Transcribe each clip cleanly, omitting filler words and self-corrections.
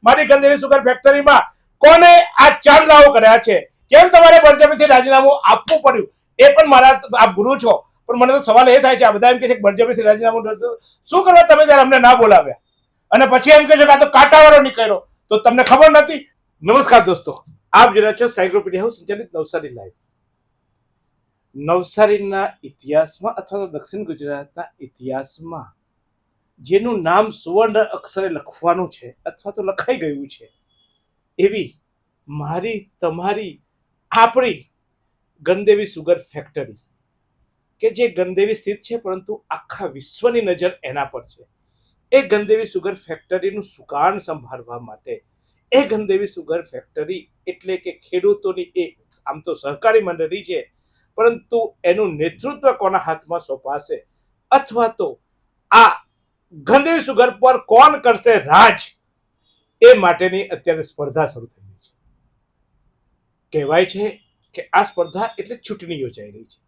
મારી ગંદેવી સુગર ફેક્ટરીમાં કોને આ ચાર દાવો કર્યા છે? કેમ તમારે બળજબરીથી રાજીનામું આપવું પડ્યું? એ પણ મારા આપ ગુરુ છો, પણ મને તો સવાલ એ થાય છે, આ બધા એમ કે છે કે બળજબરીથી રાજીનામું શું કરવા તમે ત્યારે અમને ના બોલાવ્યા અને પછી એમ કહે છે કે આ તો કાંટાવાળો નીકળ્યો, તો તમને ખબર નથી? નમસ્કાર દોસ્તો, આપ જોઈ રહ્યા છો સાયક્લોપીડિયા હાઉસ સંચાલિત નવસારી લાઈવ. નવસારીના ઇતિહાસમાં અથવા તો દક્ષિણ ગુજરાતના ઇતિહાસમાં જેનું નામ સુવર્ણ અક્ષરે લખવાનું છે અથવા તો લખાઈ ગયું છે એવી મારી, તમારી, આપણી ગંદેવી સુગર ફેક્ટરી, કે જે ગંદેવી સ્થિત છે પરંતુ આખા વિશ્વની નજર એના પર છે. એ ગંદેવી સુગર ફેક્ટરીનું સુકાન સંભાળવા માટે, એ ગંદેવી સુગર ફેક્ટરી એટલે કે ખેડૂતોની એ આમ તો સહકારી મંડળી છે, પરંતુ એનું નેતૃત્વ કોના હાથમાં સોંપાશે અથવા તો આ ગંદેવી સુગર પર કોણ કરશે રાજ, એ માટેની અત્યારે સ્પર્ધા શરૂ થઈ ગઈ છે. કહેવાય છે કે આ સ્પર્ધા એટલે ચૂંટણી યોજાઈ રહી છે.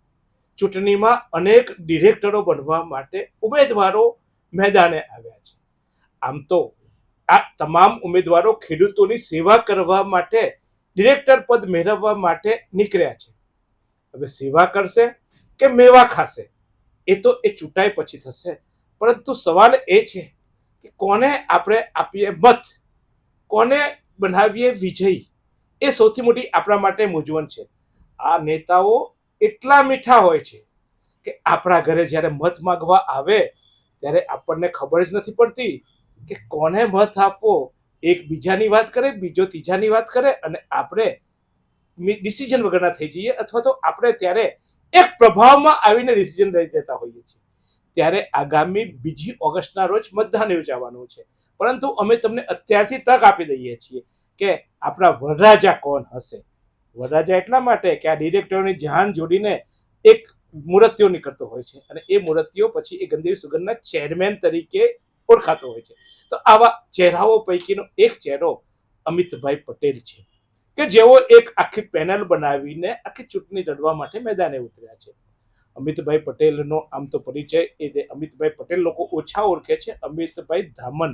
ચૂંટણીમાં અનેક ડિરેક્ટરો બનવા માટે ઉમેદવારો મેદાને આવ્યા છે. આમ તો આ તમામ ઉમેદવારો ખેડૂતોની સેવા કરવા માટે, ડિરેક્ટર પદ મેળવવા માટે નીકળ્યા છે. હવે સેવા કરશે કે મેવા ખાશે એ તો એ ચૂંટાઈ પછી થશે, પરંતુ સવાલ એ છે કે કોને આપણે આપીએ મત, કોને બનાવીએ વિજયી, એ સૌથી મોટી આપણા માટે મૂંઝવણ છે. આ નેતાઓ એટલા મીઠા હોય છે કે આપણા ઘરે જ્યારે મત માંગવા આવે ત્યારે આપણને ખબર જ નથી પડતી કે કોને મત આપવો. એક બીજાની વાત કરે, બીજો ત્રીજાની વાત કરે અને આપણે ડિસિઝન વગરના થઈ જઈએ, અથવા તો આપણે ત્યારે એક પ્રભાવમાં આવીને ડિસિઝન લઈ દેતા હોઈએ છીએ. ત્યારે આગામી 2 ઓગસ્ટના રોજ મતદાન યોજાવાનું છે, પરંતુ અમે તમને અત્યારથી તક આપી દઈએ છીએ કે આપણા વરરાજા કોણ હશે. વરરાજા એટલા માટે કે આ ડિરેક્ટરોની જાન જોડીને એક મૂર્તિઓ નીકળતો હોય છે અને એ મૂર્તિઓ પછી એ ગંદેવી સુગરના ચેરમેન તરીકે ઓળખાતો હોય છે. તો આવા ચહેરાઓ પૈકીનો એક ચહેરો અમિતભાઈ પટેલ છે, કે જેઓ એક આખી પેનલ બનાવીને આખી ચૂંટણી લડવા માટે મેદાને ઉતર્યા છે. અમિતભાઈ પટેલનો આમ તો પરિચય એ અમિતભાઈ પટેલ લોકો ઓછા ઓળખે છે, અમિતભાઈ ધામન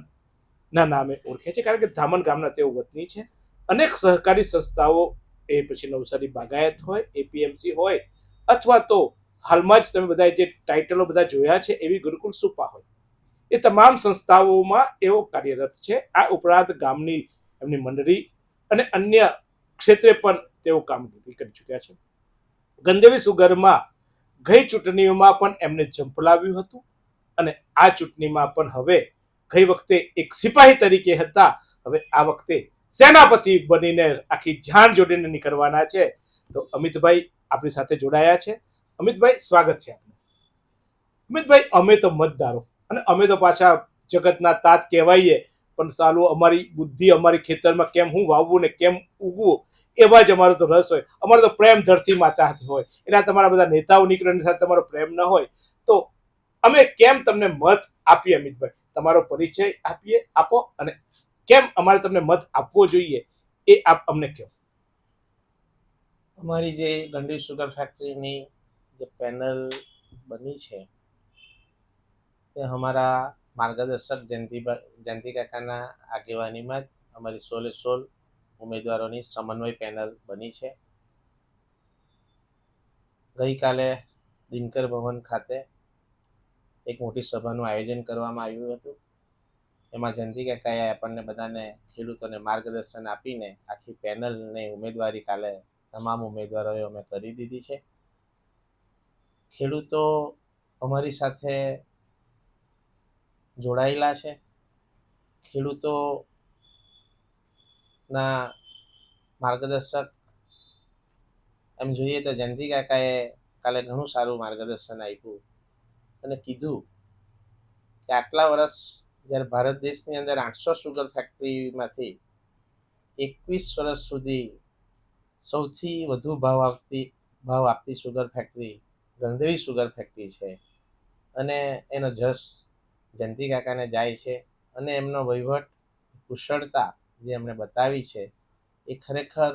ના નામે ઓળખે છે, કારણ કે ધામન ગામના તેઓ વતની છે. અનેક સહકારી સંસ્થાઓ, એ પછી નવસારી બાગાયત હોય, એપીએમસી હોય, અથવા તો હાલમાં જ તમે બધા જે ટાઇટલો બધા જોયા છે એવી ગુરુકુળ સુપા હોય, એ તમામ સંસ્થાઓમાં એઓ કાર્યરત છે. આ ઉપરાંત ગામની એમની મંડળી અને અન્ય ક્ષેત્રે પણ તેઓ કામગીરી કરી ચૂક્યા છે. ગંદેવી સુગરમાં ગઈ ચૂંટણીઓમાં પણ એમને ઝંપલાવ્યું હતું અને આ ચૂંટણીમાં પણ હવે, ગઈ વખતે એક સિપાહી તરીકે હતા, હવે આ વખતે સેનાપતિ બનીને આખી જાન જોડીને નીકળવાના છે. તો અમિતભાઈ આપણી સાથે જોડાયા છે. અમિતભાઈ, સ્વાગત છે આપનું. અમિતભાઈ, અમે તો મતદારો અને અમે તો પાછા જગતના તાત કહેવાઈએ, પણ સાલું અમારી બુદ્ધિ અમારી ખેતરમાં કેમ હું વાવવું ને કેમ ઉગવું એવા જ અમારો તો રસ હોય. અમારો તો પ્રેમ ધરતી માતા હોય. એટલે તમારા બધા નેતાઓ નીકળે એની સાથે તમારો પ્રેમ ન હોય તો અમે કેમ તમને મત આપીએ? અમિતભાઈ, તમારો પરિચય આપો અને કેમ અમારે તમને મત આપવો જોઈએ એ આપ અમને કહો. અમારી જે ગંદેવી સુગર ફેક્ટરીની જે પેનલ બની છે તે અમારા માર્ગદર્શક જયંતિ કાકાના આગેવાનીમાં જ અમારી 16 ઉમેદવારોની સમન્વય પેનલ બની છે. ગઈકાલે દિનકર ભવન ખાતે એક મોટી સભાનું આયોજન કરવામાં આવ્યું હતું. એમાં જયંતિ કાકાએ આપણને બધાને ખેડૂતોને માર્ગદર્શન આપીને આખી પેનલને ઉમેદવારી કાલે તમામ ઉમેદવારોએ અમે કરી દીધી છે. ખેડૂતો અમારી સાથે જોડાયેલા છે. ખેડૂતોના માર્ગદર્શક એમ જોઈએ તો જયંતિ કાકાએ કાલે ઘણું સારું માર્ગદર્શન આપ્યું અને કીધું કે આટલા વર્ષ જ્યારે ભારત દેશની અંદર 800 સુગર ફેક્ટરીમાંથી 21 વર્ષ સુધી સૌથી વધુ ભાવ આપતી સુગર ફેક્ટરી ગંદેવી સુગર ફેક્ટરી છે અને એનો જશ જયંતિ કાકાને જાય છે અને એમનો વહીવટ કુશળતા જે એમણે બતાવી છે એ ખરેખર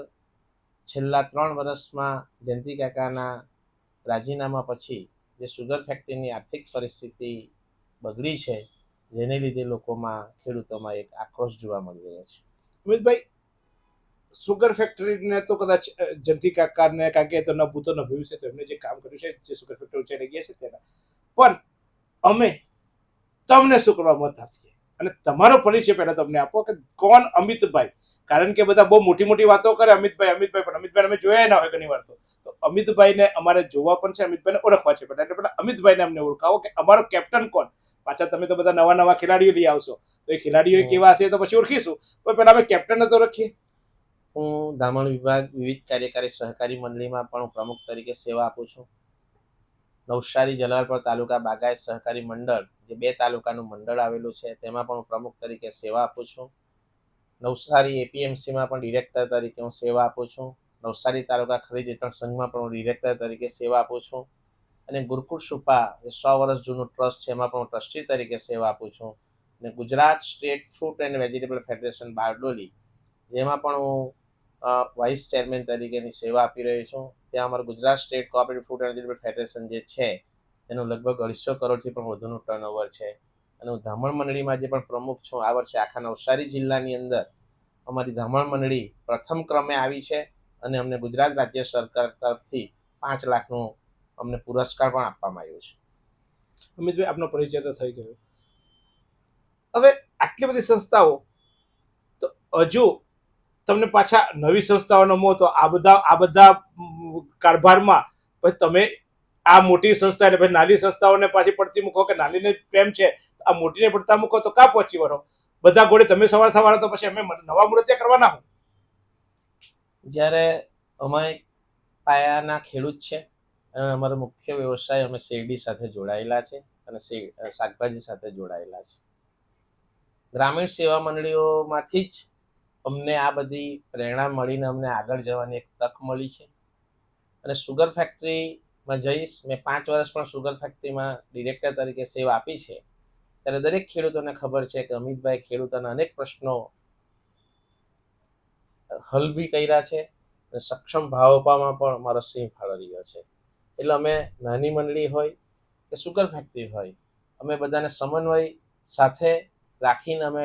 છેલ્લા 3 વર્ષમાં જયંતિ કાકાના રાજીનામા પછી જે સુગર ફેક્ટરીની આર્થિક પરિસ્થિતિ બગડી છે, જેને લીધે લોકોમાં, ખેડૂતોમાં એક આક્રોશ જોવા મળી રહ્યો છે. અમિતભાઈ, સુગર ફેક્ટરીને તો કદાચ જયંતિ કાકાને, કારણ કે એ તો ન ભૂતો ન ભવિષ્ય, તો એમને જે કામ કર્યું છે, જે સુગર ફેક્ટરી ઉંચાઈ ગયા છે તેના, પણ અમે તમને શું કરવા મત આપીએ, અને તમારો પરિચય પહેલા તમને આપો કે કોણ અમિતભાઈ. કારણ કે બધા બહુ મોટી મોટી વાતો કરે અમિતભાઈ અમિતભાઈ, પણ અમિતભાઈ અમે જોયા ના હોય ઘણી વાર. તો અમિતભાઈને અમારે જોવા પણ છે, અમિતભાઈને ઓળખવા છે એટલે પેલા અમિતભાઈને અમને ઓળખાવો કે અમારો કેપ્ટન કોણ. પાછા તમે તો બધા નવા નવા ખેલાડીઓ લઈ આવશો, તો એ ખેલાડીઓ કેવા હશે તો પછી ઓળખીશું, પણ પેલા અમે કેપ્ટનને તો ઓળખીએ. હું ધામણ વિભાગ વિવિધ કાર્યકારી સહકારી મંડળીમાં પણ હું પ્રમુખ તરીકે સેવા આપું છું. નવસારી જલાલપોર તાલુકા બાગાયત સહકારી મંડળ, જે 2 તાલુકાનું મંડળ આવેલું છે, તેમાં પણ હું પ્રમુખ તરીકે સેવા આપું છું. નવસારી એપીએમસીમાં પણ ડિરેક્ટર તરીકે હું સેવા આપું છું. નવસારી તાલુકા ખરીદ વિતરણ સંઘમાં પણ હું ડિરેક્ટર તરીકે સેવા આપું છું. અને ગુરુકુળ સુપા, જે 100 વર્ષ જૂનું ટ્રસ્ટ છે, એમાં પણ હું ટ્રસ્ટી તરીકે સેવા આપું છું. અને Gujarat state fruit and vegetable federation Bardoli, જેમાં પણ હું વાઇસ ચેરમેન તરીકેની સેવા આપી રહ્યો છું. ત્યાં અમારું Gujarat state cooperative food and vegetable federation જે છે, તેનું લગભગ 250 કરોડથી પણ વધુનું ટર્નઓવર છે. અને હું ધામણ મંડળીમાં જે પણ પ્રમુખ છું, આ વર્ષે આખા નવસારી જિલ્લાની અંદર અમારી ધામણ મંડળી પ્રથમ ક્રમે આવી છે. અને અમને ગુજરાત રાજ્ય સરકાર તરફથી 5 લાખનું અમને પુરસ્કાર પણ આપવામાં આવ્યો છે. અમિતભાઈ, આપનો પરિચય તો થઈ ગયો. હવે આટલી બધી સંસ્થાઓ, તો હજુ તમને પાછા નવી સંસ્થાઓનો મોહ, તો આ બધા કારભારમાં પછી તમે આ મોટી સંસ્થા એટલે પછી નાની સંસ્થાઓને પાછી પડતી મૂકો કે નાનીને પ્રેમ છે, આ મોટીને પડતા મૂકો, તો કા પહોંચી વળો બધા ઘોડે તમે સવાર થવાના, તો પછી અમે નવા મૂર્તિયા કરવાના હું. જ્યારે અમે પાયાના ખેડૂત છે અને અમારો મુખ્ય વ્યવસાય અમે શેરડી સાથે જોડાયેલા છે અને શાકભાજી સાથે જોડાયેલા છે. ગ્રામીણ સેવા મંડળીઓમાંથી જ અમને આ બધી પ્રેરણા મળીને અમને આગળ જવાની એક તક મળી છે. અને સુગર ફેક્ટરીમાં જઈશ, મેં 5 વર્ષ પણ સુગર ફેક્ટરીમાં ડિરેક્ટર તરીકે સેવા આપી છે, ત્યારે દરેક ખેડૂતોને ખબર છે કે અમિતભાઈ ખેડૂતોના અનેક પ્રશ્નો હલ બી કર્યા છે અને સક્ષમ ભાવ આપવામાં પણ મારો સિંહ ફાળો રહ્યો છે. એટલે અમે નાની મંડળી હોય કે સુગર ફેક્ટરી હોય, અમે બધાને સમન્વય સાથે રાખીને અમે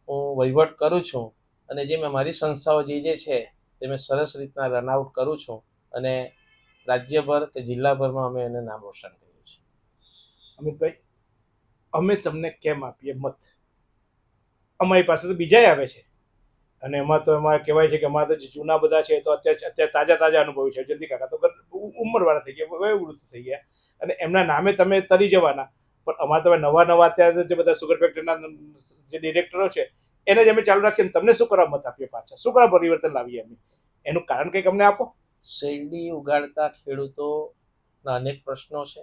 હું વહીવટ કરું છું. અને જે મેં મારી સંસ્થાઓ જે છે તે મેં સરસ રીતના રનઆઉટ કરું છું અને રાજ્યભર કે જિલ્લાભરમાં અમે એને નામ રોશન કર્યું છે. અમિતભાઈ, અમે તમને કેમ આપીએ મત? અમારી પાસે તો બીજા આવે છે, અને એમાં તો એમાં કહેવાય છે કે અમારા તો જે જૂના બધા છે, તો અત્યારે તાજા અનુભવી છે. જલ્દી કાકા તો ઉંમરવાળા થઈ ગયા, વયોવૃદ્ધ થઈ ગયા, અને એમના નામે તમે તરી જવાના. પણ અમારે તો નવા અત્યારે જે બધા સુગર ફેક્ટરીના જે ડિરેક્ટરો છે, એને જ અમે ચાલુ રાખીને તમને શું કરવા મત આપીએ, પાછા શું કરવા પરિવર્તન લાવીએ અમે? એનું કારણ કંઈક અમને આપો. શેરડી ઉગાડતા ખેડૂતોના અનેક પ્રશ્નો છે.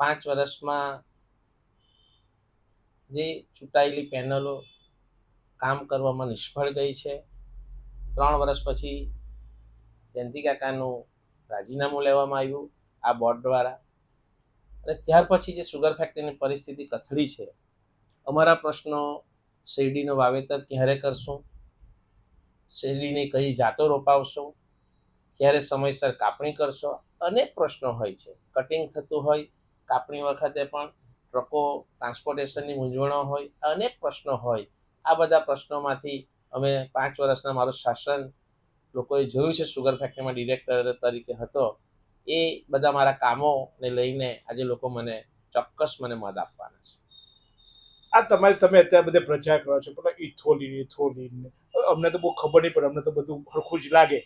5 વર્ષમાં જે ચૂંટાયેલી પેનલો કામ કરવામાં નિષ્ફળ ગઈ છે. 3 વર્ષ પછી જયંતિ કાકાનું રાજીનામું લેવામાં આવ્યું આ બોર્ડ દ્વારા, અને ત્યાર પછી જે સુગર ફેક્ટરીની પરિસ્થિતિ કથળી છે. અમારા પ્રશ્નો, શેરડીનું વાવેતર ક્યારે કરશું, શેરડીની કઈ જાતો રોપાવશો, ક્યારે સમયસર કાપણી કરશો, અનેક પ્રશ્નો હોય છે. કટિંગ થતું હોય, કાપણી વખતે પણ ટ્રકો ટ્રાન્સપોર્ટેશનની મૂંઝવણો હોય, અનેક પ્રશ્નો હોય. આ બધા પ્રશ્નોમાંથી અમે 5 વર્ષના મારું શાસન લોકોએ જોયું છે, સુગર ફેક્ટરીમાં ડિરેક્ટર તરીકે હતો, એ બધા મારા કામોને લઈને આજે લોકો મને ચોક્કસ મને મત આપવાના છે. આ તમે અત્યારે બધે પ્રચાર કરો છો, પણ ઇથોલિન અમને તો બહુ ખબર નહીં પડે, અમને તો બધું સરખું જ લાગે.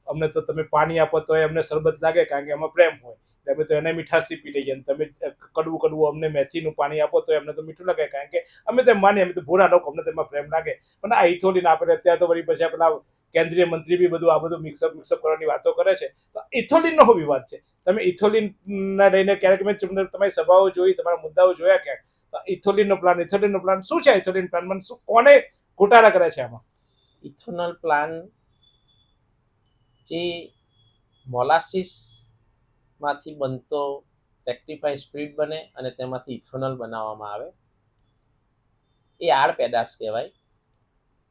અમને તો તમે પાણી આપો તો અમને શરબત લાગે, કારણ કે એમાં પ્રેમ હોય, અમે તો એને મીઠાશથી પી લઈએ. તમે કડવું અમને મેથીનું પાણી આપો તો અમને તો મીઠું લાગે, કારણ કે અમે તો માનીએ, અમે તો ભૂરા લોકો, અમને તેમાં પ્રેમ લાગે. પણ આ ઇથોલિન આપણે અત્યારે તો વળી પછી પેલા કેન્દ્રીય મંત્રી બી બધું આ બધું મિક્સઅપ કરવાની વાતો કરે છે. તો ઇથોલિનનો શું વિવાદ છે? તમે ઇથોલિનના લઈને ક્યારેક મેં તમારી સભાઓ જોઈ, તમારા મુદ્દાઓ જોયા ક્યાંક? ઇથોલિનનો પ્લાન શું છે? ઇથોલિન પ્લાનમાં શું, કોને ઘોટાળા કરે છે આમાં? ઇથોનોલ પ્લાન જે મોલાસીસમાંથી બનતો રેક્ટિફાઈ સ્પ્રીટ બને અને તેમાંથી ઇથોનોલ બનાવવામાં આવે, એ આડ પેદાશ કહેવાય.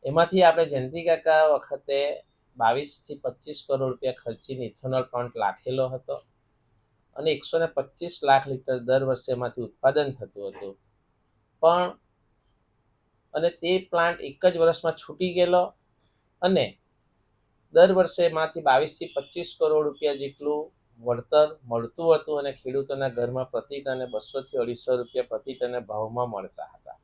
એમાંથી આપણે જયંતિ કાકા વખતે 22 થી 25 કરોડ રૂપિયા ખર્ચીને ઇથોનોલ પ્લાન્ટ રાખેલો હતો, અને 125 લાખ લીટર દર વર્ષે એમાંથી ઉત્પાદન થતું હતું. પણ અને તે પ્લાન્ટ એક જ વર્ષમાં છૂટી ગયેલો અને દર વર્ષે એમાંથી 22 થી 25 કરોડ રૂપિયા જેટલું વળતર મળતું હતું અને ખેડૂતોના ઘરમાં પ્રતિ ટને 200 થી 250 રૂપિયા પ્રતિ ટને ભાવમાં મળતા હતા.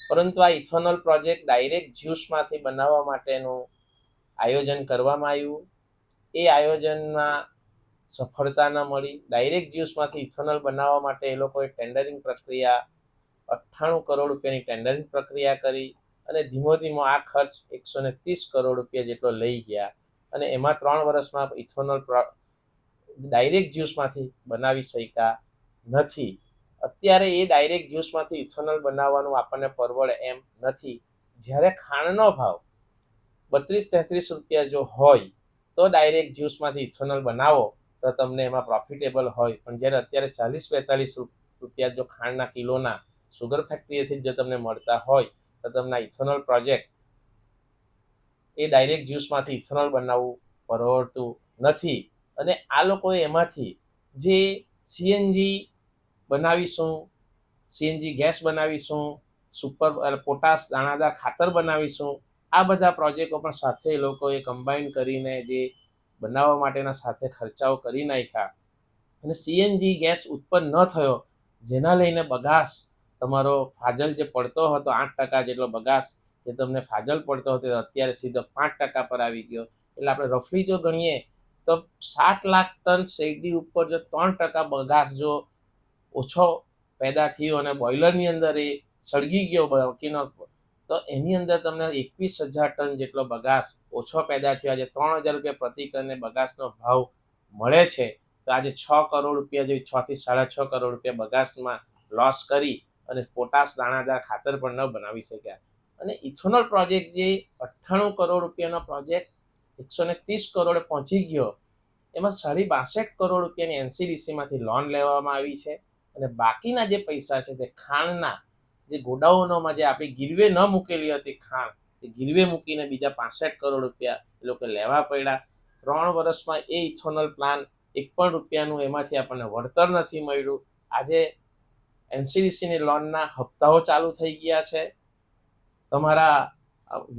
પરંતુ આ ઇથોનોલ પ્રોજેક્ટ ડાયરેક્ટ જ્યુસમાંથી બનાવવા માટેનું આયોજન કરવામાં આવ્યું. એ આયોજનમાં સફળતા ન મળી. ડાયરેક્ટ જ્યુસમાંથી ઇથોનોલ બનાવવા માટે એ લોકોએ ટેન્ડરિંગ પ્રક્રિયા 98 કરોડ રૂપિયાની ટેન્ડરિંગ પ્રક્રિયા કરી અને ધીમો આ ખર્ચ 130 કરોડ રૂપિયા જેટલો લઈ ગયા અને એમાં 3 વર્ષમાં ઇથોનોલ ડાયરેક્ટ જ્યુસમાંથી બનાવી શક્યા નથી. અત્યારે એ ડાયરેક્ટ જ્યુસમાંથી ઇથોનોલ બનાવવાનું આપણને પરવડે એમ નથી. જ્યારે ખાંડનો ભાવ 32-33 રૂપિયા જો હોય તો ડાયરેક્ટ જ્યુસમાંથી ઇથોનોલ બનાવો તો તમને એમાં પ્રોફિટેબલ હોય, પણ જ્યારે અત્યારે 40-42 રૂપિયા જો ખાંડના કિલોના સુગર ફેક્ટરીએથી જો તમને મળતા હોય તો તમને ઇથોનોલ પ્રોજેક્ટ એ ડાયરેક્ટ જ્યુસમાંથી ઇથોનોલ બનાવવું પરવડતું નથી. અને આ લોકોએ એમાંથી જે સીએનજી બનાવીશું, સીએનજી ગેસ બનાવીશું, સુપર પોટાશ દાણાદાર ખાતર બનાવીશું, આ બધા પ્રોજેક્ટો પણ સાથે એ લોકોએ કમ્બાઈન કરીને જે બનાવવા માટેના સાથે ખર્ચાઓ કરી નાખ્યા અને સીએનજી ગેસ ઉત્પન્ન ન થયો, જેના લઈને બગાસ તમારો ફાજલ જે પડતો હતો 8% જેટલો બગાસ જે તમને ફાજલ પડતો હતો અત્યારે સીધો 5% પર આવી ગયો. એટલે આપણે રફલી જો ગણીએ તો 7 લાખ ટન શેરડી ઉપર જો 3% બગાસ જો ઓછો પેદા થયો અને બોઇલરની અંદર એ સળગી ગયો બાકીનો, તો એની અંદર તમને 21,000 ટન જેટલો બગાસ ઓછો પેદા થયો. આજે 3,000 રૂપિયા પ્રતિ ટને બગાસનો ભાવ મળે છે. તો આજે 6 કરોડ રૂપિયા જેવી 6 થી 6.5 કરોડ રૂપિયા બગાસમાં લોસ કરી અને પોટાશ દાણાદાર ખાતર પણ ન બનાવી શક્યા. અને ઇથોનોલ પ્રોજેક્ટ જે 98 કરોડ રૂપિયાનો પ્રોજેક્ટ 130 કરોડે પહોંચી ગયો, એમાં 62 કરોડ રૂપિયાની એનસીડીસીમાંથી લોન લેવામાં આવી છે અને બાકીના જે પૈસા છે તે ખાંડના જે ગોડાઉનોમાં જે આપણી ગીરવે ન મૂકેલી હતી ખાંડ, એ ગીરવે મૂકીને બીજા 65 કરોડ રૂપિયા એ લોકો લેવા પડ્યા. 3 વર્ષમાં એ ઇથોનોલ પ્લાન 1 પણ રૂપિયાનું એમાંથી આપણને વળતર નથી મળ્યું. આજે એનસીડીસીની લોનના હપ્તાઓ ચાલુ થઈ ગયા છે, તમારા